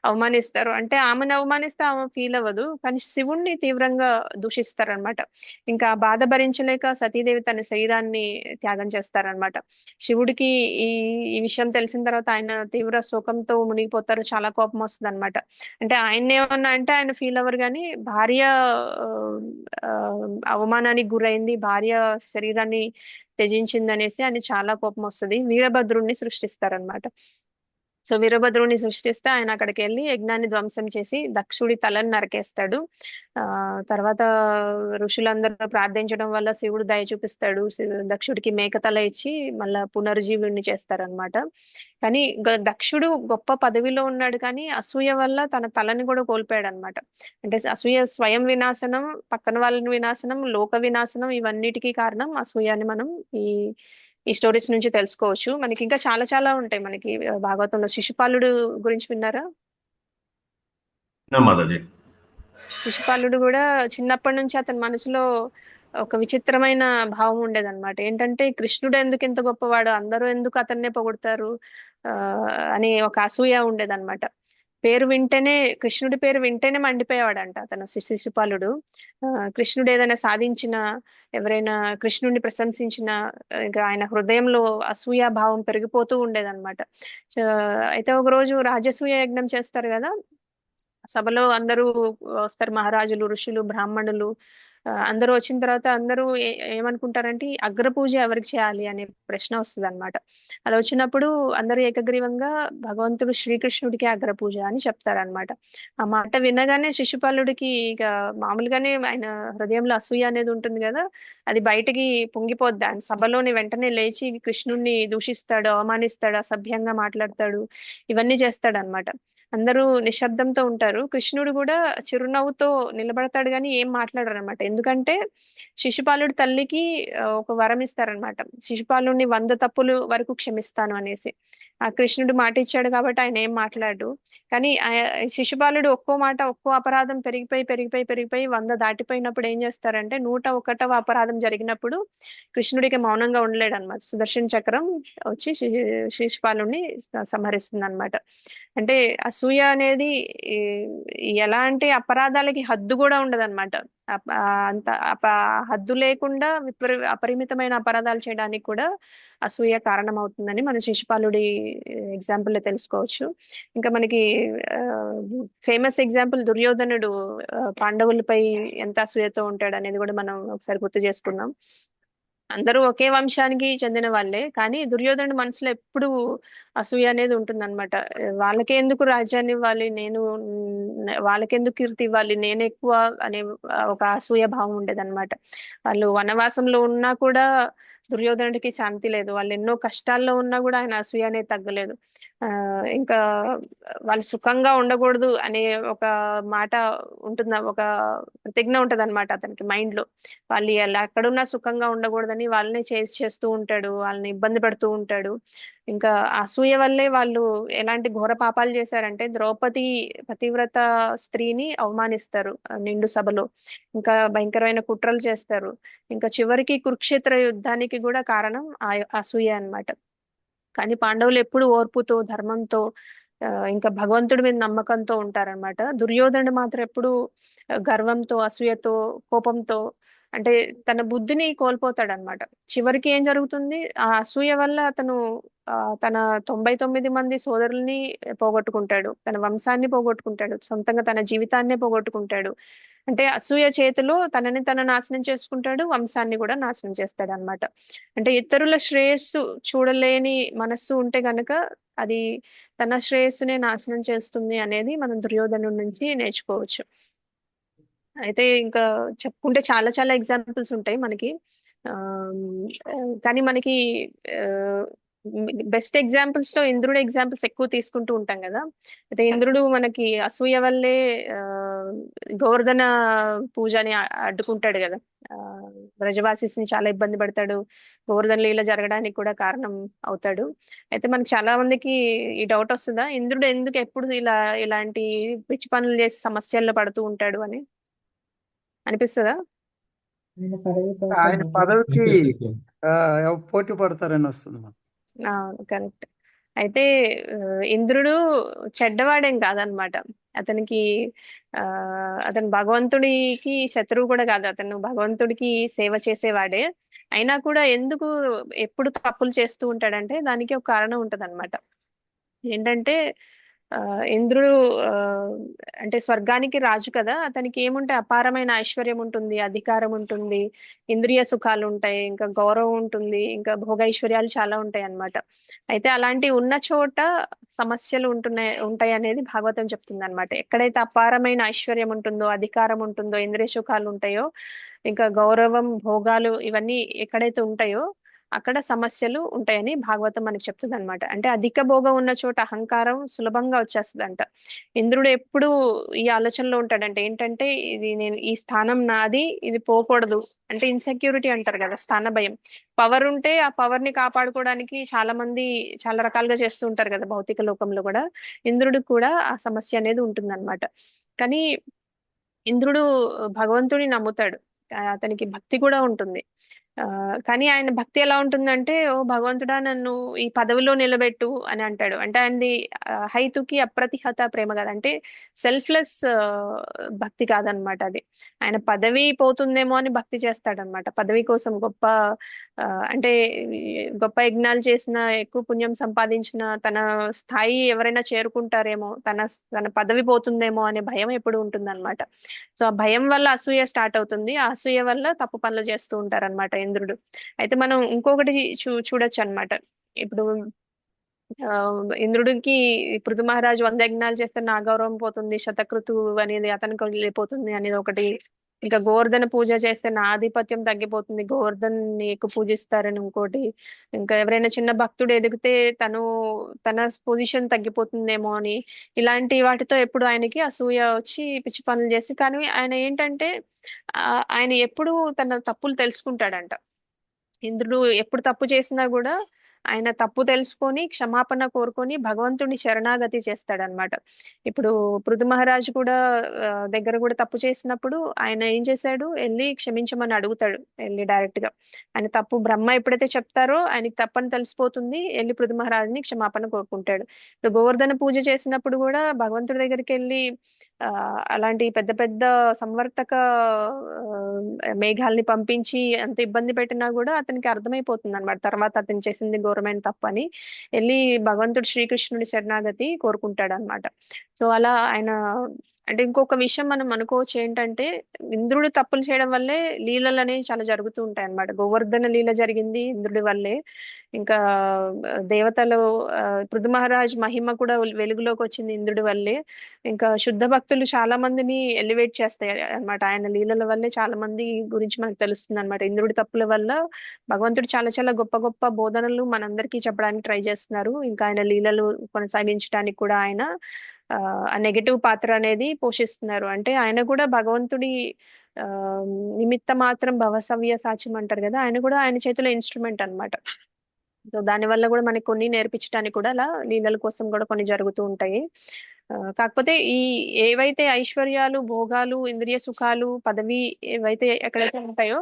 అవమానిస్తారు. అంటే ఆమెను అవమానిస్తే ఆమె ఫీల్ అవ్వదు, కానీ శివుణ్ణి తీవ్రంగా దూషిస్తారనమాట. ఇంకా బాధ భరించలేక సతీదేవి తన శరీరాన్ని త్యాగం చేస్తారనమాట. శివుడికి ఈ ఈ విషయం తెలిసిన తర్వాత ఆయన తీవ్ర శోకంతో మునిగిపోతారు, చాలా కోపం వస్తుంది అనమాట. అంటే ఆయన ఏమన్నా అంటే ఆయన ఫీల్ అవ్వరు, కానీ భార్య ఆ, అవమానానికి గురైంది, భార్య శరీరాన్ని త్యజించింది అనేసి ఆయన చాలా కోపం వస్తుంది. వీరభద్రుణ్ణి సృష్టిస్తారనమాట. సో వీరభద్రుని సృష్టిస్తే ఆయన అక్కడికి వెళ్ళి యజ్ఞాన్ని ధ్వంసం చేసి దక్షుడి తలని నరికేస్తాడు. తర్వాత ఋషులందరూ ప్రార్థించడం వల్ల శివుడు దయ చూపిస్తాడు, దక్షుడికి మేకతల ఇచ్చి మళ్ళా పునర్జీవుణ్ణి చేస్తారనమాట. కానీ దక్షుడు గొప్ప పదవిలో ఉన్నాడు, కానీ అసూయ వల్ల తన తలని కూడా కోల్పోయాడు అనమాట. అంటే అసూయ స్వయం వినాశనం, పక్కన వాళ్ళని వినాశనం, లోక వినాశనం, ఇవన్నిటికీ కారణం అసూయ అని మనం ఈ స్టోరీస్ నుంచి తెలుసుకోవచ్చు. మనకి ఇంకా చాలా చాలా ఉంటాయి మనకి భాగవతంలో. శిశుపాలుడు గురించి విన్నారా? మాతాజీ. శిశుపాలుడు కూడా చిన్నప్పటి నుంచి అతని మనసులో ఒక విచిత్రమైన భావం ఉండేదన్నమాట. ఏంటంటే కృష్ణుడు ఎందుకు ఇంత గొప్పవాడు, అందరూ ఎందుకు అతన్నే పొగుడతారు అని ఒక అసూయ ఉండేదన్నమాట. కృష్ణుడి పేరు వింటేనే మండిపోయేవాడంట అతను శిశుపాలుడు. కృష్ణుడు ఏదైనా సాధించిన, ఎవరైనా కృష్ణుడిని ప్రశంసించిన, ఇంకా ఆయన హృదయంలో అసూయ భావం పెరిగిపోతూ ఉండేదన్నమాట. అయితే ఒక రోజు రాజసూయ యజ్ఞం చేస్తారు కదా, సభలో అందరూ వస్తారు, మహారాజులు, ఋషులు, బ్రాహ్మణులు అందరూ వచ్చిన తర్వాత అందరూ ఏమనుకుంటారంటే అగ్రపూజ ఎవరికి చేయాలి అనే ప్రశ్న వస్తుంది అనమాట. అలా వచ్చినప్పుడు అందరూ ఏకగ్రీవంగా భగవంతుడు శ్రీకృష్ణుడికి అగ్రపూజ అని చెప్తారనమాట. ఆ మాట వినగానే శిశుపాలుడికి ఇక మామూలుగానే ఆయన హృదయంలో అసూయ అనేది ఉంటుంది కదా, అది బయటకి పొంగిపోద్ది. ఆయన సభలోని వెంటనే లేచి కృష్ణుడిని దూషిస్తాడు, అవమానిస్తాడు, అసభ్యంగా మాట్లాడతాడు, ఇవన్నీ చేస్తాడు అనమాట. అందరూ నిశ్శబ్దంతో ఉంటారు. కృష్ణుడు కూడా చిరునవ్వుతో నిలబడతాడు, కానీ ఏం మాట్లాడరు అనమాట. ఎందుకంటే శిశుపాలుడి తల్లికి ఒక వరం ఇస్తారనమాట, శిశుపాలుడిని 100 తప్పులు వరకు క్షమిస్తాను అనేసి. ఆ కృష్ణుడు మాట ఇచ్చాడు కాబట్టి ఆయన ఏం మాట్లాడు. కానీ శిశుపాలుడు ఒక్కో అపరాధం పెరిగిపోయి 100 దాటిపోయినప్పుడు ఏం చేస్తారంటే 101వ అపరాధం జరిగినప్పుడు కృష్ణుడికి మౌనంగా ఉండలేడు అనమాట. సుదర్శన చక్రం వచ్చి శిశుపాలుడిని సంహరిస్తుంది అనమాట. అంటే అసూయ అనేది ఎలాంటి అపరాధాలకి హద్దు కూడా ఉండదన్నమాట. అంత హద్దు లేకుండా అపరిమితమైన అపరాధాలు చేయడానికి కూడా అసూయ కారణం అవుతుందని మన శిశుపాలుడి ఎగ్జాంపుల్ లో తెలుసుకోవచ్చు. ఇంకా మనకి ఫేమస్ ఎగ్జాంపుల్ దుర్యోధనుడు పాండవులపై ఎంత అసూయతో ఉంటాడు అనేది కూడా మనం ఒకసారి గుర్తు చేసుకుందాం. అందరూ ఒకే వంశానికి చెందిన వాళ్ళే, కానీ దుర్యోధనుడి మనసులో ఎప్పుడు అసూయ అనేది ఉంటుందన్నమాట. వాళ్ళకెందుకు రాజ్యాన్ని ఇవ్వాలి, నేను వాళ్ళకెందుకు కీర్తి ఇవ్వాలి, నేను ఎక్కువ అనే ఒక అసూయ భావం ఉండేదన్నమాట. వాళ్ళు వనవాసంలో ఉన్నా కూడా దుర్యోధనుడికి శాంతి లేదు, వాళ్ళు ఎన్నో కష్టాల్లో ఉన్నా కూడా ఆయన అసూయ అనేది తగ్గలేదు. ఆ ఇంకా వాళ్ళు సుఖంగా ఉండకూడదు అనే ఒక మాట ఉంటుంది, ఒక ప్రతిజ్ఞ ఉంటది అనమాట అతనికి మైండ్ లో. వాళ్ళు ఎలా ఎక్కడున్నా సుఖంగా ఉండకూడదని వాళ్ళని చేస్తూ ఉంటాడు, వాళ్ళని ఇబ్బంది పెడుతూ ఉంటాడు. ఇంకా అసూయ వల్లే వాళ్ళు ఎలాంటి ఘోర పాపాలు చేశారంటే, ద్రౌపది పతివ్రత స్త్రీని అవమానిస్తారు నిండు సభలో. ఇంకా భయంకరమైన కుట్రలు చేస్తారు. ఇంకా చివరికి కురుక్షేత్ర యుద్ధానికి కూడా కారణం ఆ అసూయ అన్నమాట. కానీ పాండవులు ఎప్పుడు ఓర్పుతో, ధర్మంతో, ఇంకా భగవంతుడి మీద నమ్మకంతో ఉంటారన్నమాట. దుర్యోధనుడు మాత్రం ఎప్పుడు గర్వంతో, అసూయతో, కోపంతో, అంటే తన బుద్ధిని కోల్పోతాడనమాట. చివరికి ఏం జరుగుతుంది, ఆ అసూయ వల్ల అతను తన 99 మంది సోదరుల్ని పోగొట్టుకుంటాడు, తన వంశాన్ని పోగొట్టుకుంటాడు, సొంతంగా తన జీవితాన్నే పోగొట్టుకుంటాడు. అంటే అసూయ చేతిలో తనని తన నాశనం చేసుకుంటాడు, వంశాన్ని కూడా నాశనం చేస్తాడు అనమాట. అంటే ఇతరుల శ్రేయస్సు చూడలేని మనస్సు ఉంటే గనక అది తన శ్రేయస్సునే నాశనం చేస్తుంది అనేది మనం దుర్యోధను నుంచి నేర్చుకోవచ్చు. అయితే ఇంకా చెప్పుకుంటే చాలా చాలా ఎగ్జాంపుల్స్ ఉంటాయి మనకి. కానీ మనకి బెస్ట్ ఎగ్జాంపుల్స్ లో ఇంద్రుడి ఎగ్జాంపుల్స్ ఎక్కువ తీసుకుంటూ ఉంటాం కదా. అయితే ఇంద్రుడు మనకి అసూయ వల్లే గోవర్ధన పూజని అడ్డుకుంటాడు కదా. ఆ బ్రజవాసిస్ని చాలా ఇబ్బంది పడతాడు, గోవర్ధన లీల జరగడానికి కూడా కారణం అవుతాడు. అయితే మనకి చాలా మందికి ఈ డౌట్ వస్తుందా, ఇంద్రుడు ఎందుకు ఎప్పుడు ఇలాంటి పిచ్చి పనులు చేసి సమస్యల్లో పడుతూ ఉంటాడు అని అనిపిస్తుందా? ఆయన పదవికి పోటీ పడతారని వస్తుంది మనకు. కరెక్ట్. అయితే ఇంద్రుడు చెడ్డవాడేం కాదనమాట. అతనికి అతను భగవంతుడికి శత్రువు కూడా కాదు, అతను భగవంతుడికి సేవ చేసేవాడే. అయినా కూడా ఎందుకు ఎప్పుడు తప్పులు చేస్తూ ఉంటాడంటే దానికి ఒక కారణం ఉంటదన్నమాట. ఏంటంటే ఇంద్రుడు అంటే స్వర్గానికి రాజు కదా, అతనికి ఏముంటే అపారమైన ఐశ్వర్యం ఉంటుంది, అధికారం ఉంటుంది, ఇంద్రియ సుఖాలు ఉంటాయి, ఇంకా గౌరవం ఉంటుంది, ఇంకా భోగైశ్వర్యాలు చాలా ఉంటాయి అన్నమాట. అయితే అలాంటి ఉన్న చోట సమస్యలు ఉంటాయి అనేది భాగవతం చెప్తుంది అనమాట. ఎక్కడైతే అపారమైన ఐశ్వర్యం ఉంటుందో, అధికారం ఉంటుందో, ఇంద్రియ సుఖాలు ఉంటాయో, ఇంకా గౌరవం, భోగాలు ఇవన్నీ ఎక్కడైతే ఉంటాయో అక్కడ సమస్యలు ఉంటాయని భాగవతం మనకి చెప్తుంది అనమాట. అంటే అధిక భోగం ఉన్న చోట అహంకారం సులభంగా వచ్చేస్తుందంట. ఇంద్రుడు ఎప్పుడు ఈ ఆలోచనలో ఉంటాడంటే ఏంటంటే, ఇది నేను ఈ స్థానం నాది, ఇది పోకూడదు. అంటే ఇన్సెక్యూరిటీ అంటారు కదా, స్థాన భయం. పవర్ ఉంటే ఆ పవర్ ని కాపాడుకోవడానికి చాలా మంది చాలా రకాలుగా చేస్తూ ఉంటారు కదా భౌతిక లోకంలో కూడా. ఇంద్రుడు కూడా ఆ సమస్య అనేది ఉంటుందన్నమాట. కానీ ఇంద్రుడు భగవంతుని నమ్ముతాడు, అతనికి భక్తి కూడా ఉంటుంది. కానీ ఆయన భక్తి ఎలా ఉంటుందంటే, ఓ భగవంతుడా నన్ను ఈ పదవిలో నిలబెట్టు అని అంటాడు. అంటే ఆయనది హైతుకి అప్రతిహత ప్రేమ కాదు, అంటే సెల్ఫ్లెస్ భక్తి కాదనమాట అది. ఆయన పదవి పోతుందేమో అని భక్తి చేస్తాడనమాట. పదవి కోసం అంటే గొప్ప యజ్ఞాలు చేసిన, ఎక్కువ పుణ్యం సంపాదించిన, తన స్థాయి ఎవరైనా చేరుకుంటారేమో, తన పదవి పోతుందేమో అనే భయం ఎప్పుడు ఉంటుందన్నమాట. సో ఆ భయం వల్ల అసూయ స్టార్ట్ అవుతుంది, ఆ అసూయ వల్ల తప్పు పనులు చేస్తూ ఉంటారన్నమాట ఇంద్రుడు. అయితే మనం ఇంకొకటి చూడొచ్చు అన్నమాట. ఇప్పుడు ఇంద్రుడికి పృథు మహారాజు 100 యజ్ఞాలు చేస్తే నా గౌరవం పోతుంది, శతకృతు అనేది అతనికి వెళ్ళిపోతుంది అనేది ఒకటి. ఇంకా గోవర్ధన పూజ చేస్తే నా ఆధిపత్యం తగ్గిపోతుంది, గోవర్ధన్ని ఎక్కువ పూజిస్తారని ఇంకోటి. ఇంకా ఎవరైనా చిన్న భక్తుడు ఎదిగితే తన పొజిషన్ తగ్గిపోతుందేమో అని, ఇలాంటి వాటితో ఎప్పుడు ఆయనకి అసూయ వచ్చి పిచ్చి పనులు చేసి. కానీ ఆయన ఏంటంటే ఆయన ఎప్పుడు తన తప్పులు తెలుసుకుంటాడంట. ఇంద్రుడు ఎప్పుడు తప్పు చేసినా కూడా ఆయన తప్పు తెలుసుకొని క్షమాపణ కోరుకొని భగవంతుని శరణాగతి చేస్తాడనమాట. ఇప్పుడు పృథు మహారాజు కూడా దగ్గర కూడా తప్పు చేసినప్పుడు ఆయన ఏం చేశాడు, వెళ్ళి క్షమించమని అడుగుతాడు, వెళ్ళి డైరెక్ట్ గా. ఆయన తప్పు బ్రహ్మ ఎప్పుడైతే చెప్తారో ఆయనకి తప్పని తెలిసిపోతుంది, వెళ్ళి పృథు మహారాజుని క్షమాపణ కోరుకుంటాడు. ఇప్పుడు గోవర్ధన పూజ చేసినప్పుడు కూడా భగవంతుడి దగ్గరికి వెళ్ళి అలాంటి పెద్ద పెద్ద సంవర్తక మేఘాల్ని పంపించి అంత ఇబ్బంది పెట్టినా కూడా అతనికి అర్థమైపోతుంది అనమాట, తర్వాత అతను చేసింది ఘోరమైన తప్పని. వెళ్ళి భగవంతుడు శ్రీకృష్ణుడి శరణాగతి కోరుకుంటాడు అనమాట. సో అలా ఆయన అంటే ఇంకొక విషయం మనం అనుకోవచ్చు ఏంటంటే, ఇంద్రుడు తప్పులు చేయడం వల్లే లీలలు అనేవి చాలా జరుగుతూ ఉంటాయి అన్నమాట. గోవర్ధన లీల జరిగింది ఇంద్రుడి వల్లే. ఇంకా దేవతలు పృథు మహారాజ్ మహిమ కూడా వెలుగులోకి వచ్చింది ఇంద్రుడి వల్లే. ఇంకా శుద్ధ భక్తులు చాలా మందిని ఎలివేట్ చేస్తాయి అన్నమాట. ఆయన లీలల వల్లే చాలా మంది గురించి మనకు తెలుస్తుంది అనమాట. ఇంద్రుడి తప్పుల వల్ల భగవంతుడు చాలా చాలా గొప్ప గొప్ప బోధనలు మనందరికీ చెప్పడానికి ట్రై చేస్తున్నారు. ఇంకా ఆయన లీలలు కొనసాగించడానికి కూడా ఆయన ఆ నెగటివ్ పాత్ర అనేది పోషిస్తున్నారు. అంటే ఆయన కూడా భగవంతుడి ఆ నిమిత్త మాత్రం భవసవ్య సాక్ష్యం అంటారు కదా, ఆయన కూడా ఆయన చేతిలో ఇన్స్ట్రుమెంట్ అన్నమాట. సో దాని వల్ల కూడా మనకి కొన్ని నేర్పించడానికి కూడా అలా లీలల కోసం కూడా కొన్ని జరుగుతూ ఉంటాయి. కాకపోతే ఈ ఏవైతే ఐశ్వర్యాలు, భోగాలు, ఇంద్రియ సుఖాలు, పదవి ఏవైతే ఎక్కడైతే ఉంటాయో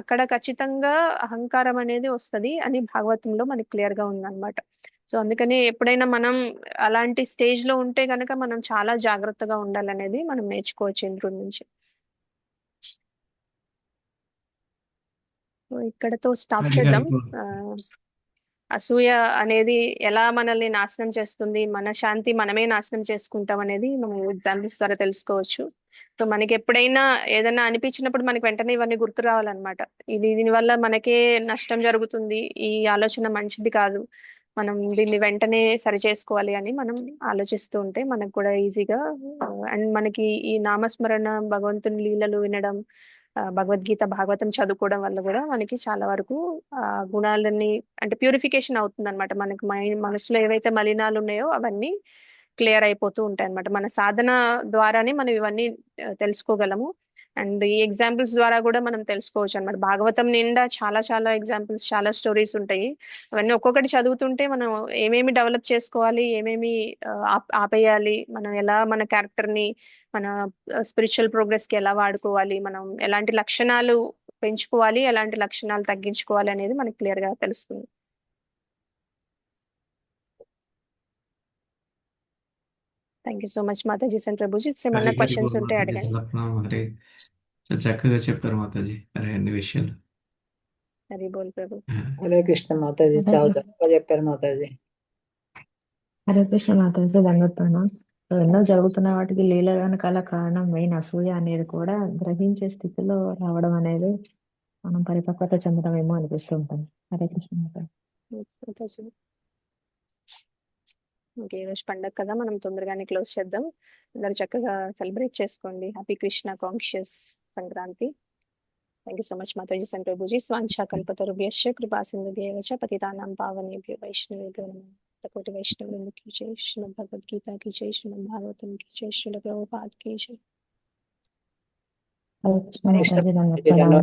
అక్కడ ఖచ్చితంగా అహంకారం అనేది వస్తది అని భాగవతంలో మనకి క్లియర్ గా ఉందన్నమాట. సో అందుకని ఎప్పుడైనా మనం అలాంటి స్టేజ్ లో ఉంటే కనుక మనం చాలా జాగ్రత్తగా ఉండాలనేది మనం నేర్చుకోవచ్చు ఇంద్రుడి నుంచి. సో ఇక్కడతో స్టాప్ చేద్దాం. అసూయ అనేది ఎలా మనల్ని నాశనం చేస్తుంది, మన శాంతి మనమే నాశనం చేసుకుంటాం అనేది మనం ఎగ్జాంపుల్స్ ద్వారా తెలుసుకోవచ్చు. సో మనకి ఎప్పుడైనా ఏదైనా అనిపించినప్పుడు మనకి వెంటనే ఇవన్నీ గుర్తు రావాలన్నమాట. దీనివల్ల మనకే నష్టం జరుగుతుంది, ఈ ఆలోచన మంచిది కాదు, మనం దీన్ని వెంటనే సరి చేసుకోవాలి అని మనం ఆలోచిస్తూ ఉంటే మనకు కూడా ఈజీగా అండ్ మనకి ఈ నామస్మరణ, భగవంతుని లీలలు వినడం, భగవద్గీత, భాగవతం చదువుకోవడం వల్ల కూడా మనకి చాలా వరకు ఆ గుణాలన్నీ అంటే ప్యూరిఫికేషన్ అవుతుంది అనమాట. మనకి మనసులో ఏవైతే మలినాలు ఉన్నాయో అవన్నీ క్లియర్ అయిపోతూ ఉంటాయి అనమాట. మన సాధన ద్వారానే మనం ఇవన్నీ తెలుసుకోగలము. అండ్ ఈ ఎగ్జాంపుల్స్ ద్వారా కూడా మనం తెలుసుకోవచ్చు అనమాట. భాగవతం నిండా చాలా చాలా ఎగ్జాంపుల్స్, చాలా స్టోరీస్ ఉంటాయి. అవన్నీ ఒక్కొక్కటి చదువుతుంటే మనం ఏమేమి డెవలప్ చేసుకోవాలి, ఏమేమి ఆపేయాలి, మనం ఎలా మన క్యారెక్టర్ ని మన స్పిరిచువల్ ప్రోగ్రెస్ కి ఎలా వాడుకోవాలి, మనం ఎలాంటి లక్షణాలు పెంచుకోవాలి, ఎలాంటి లక్షణాలు తగ్గించుకోవాలి అనేది మనకి క్లియర్ గా తెలుస్తుంది. Thank you so much Mataji and Prabhuji. ఏమన్నా క్వశ్చన్స్ ఉంటే అడగండి. చక్కగా చెప్పారు మాతాజీ అన్ని విషయాలు. హరి బోల్ ప్రభు. హరే కృష్ణ మాతాజీ, చాలా చక్కగా చెప్పారు మాతాజీ. హరే కృష్ణ మాతాజీ, ధన్యవాదాలు. ఎన్నో జరుగుతున్న వాటికి లీల వెనకాల కారణం మెయిన్ అసూయ అనేది కూడా గ్రహించే స్థితిలో రావడం అనేది మనం పరిపక్వత చెందడం ఏమో అనిపిస్తూ ఉంటుంది. హరే కృష్ణ మాతాజీ. ఓకే, ఈరోజు పండగ కదా, మనం తొందరగానే క్లోజ్ చేద్దాం. అందరూ చక్కగా సెలబ్రేట్ చేసుకోండి. Happy Krishna conscious Sankranti. Thank you so much Mataji and Prabhuji. స్వాంఛా కల్పతరుభ్యశ్చ కృపా సింధుభ్యవ చ పతితానాం పావనేభ్యో వైష్ణవేభ్యో నమః. కోటి వైష్ణవులను की जय, श्रीमद् भगवद गीता की जय, श्रीमद् भागवतम की जय, श्रील प्रभुपाद की जय. హరే కృష్ణ మాతాజీ, ధన్యవాదాలు.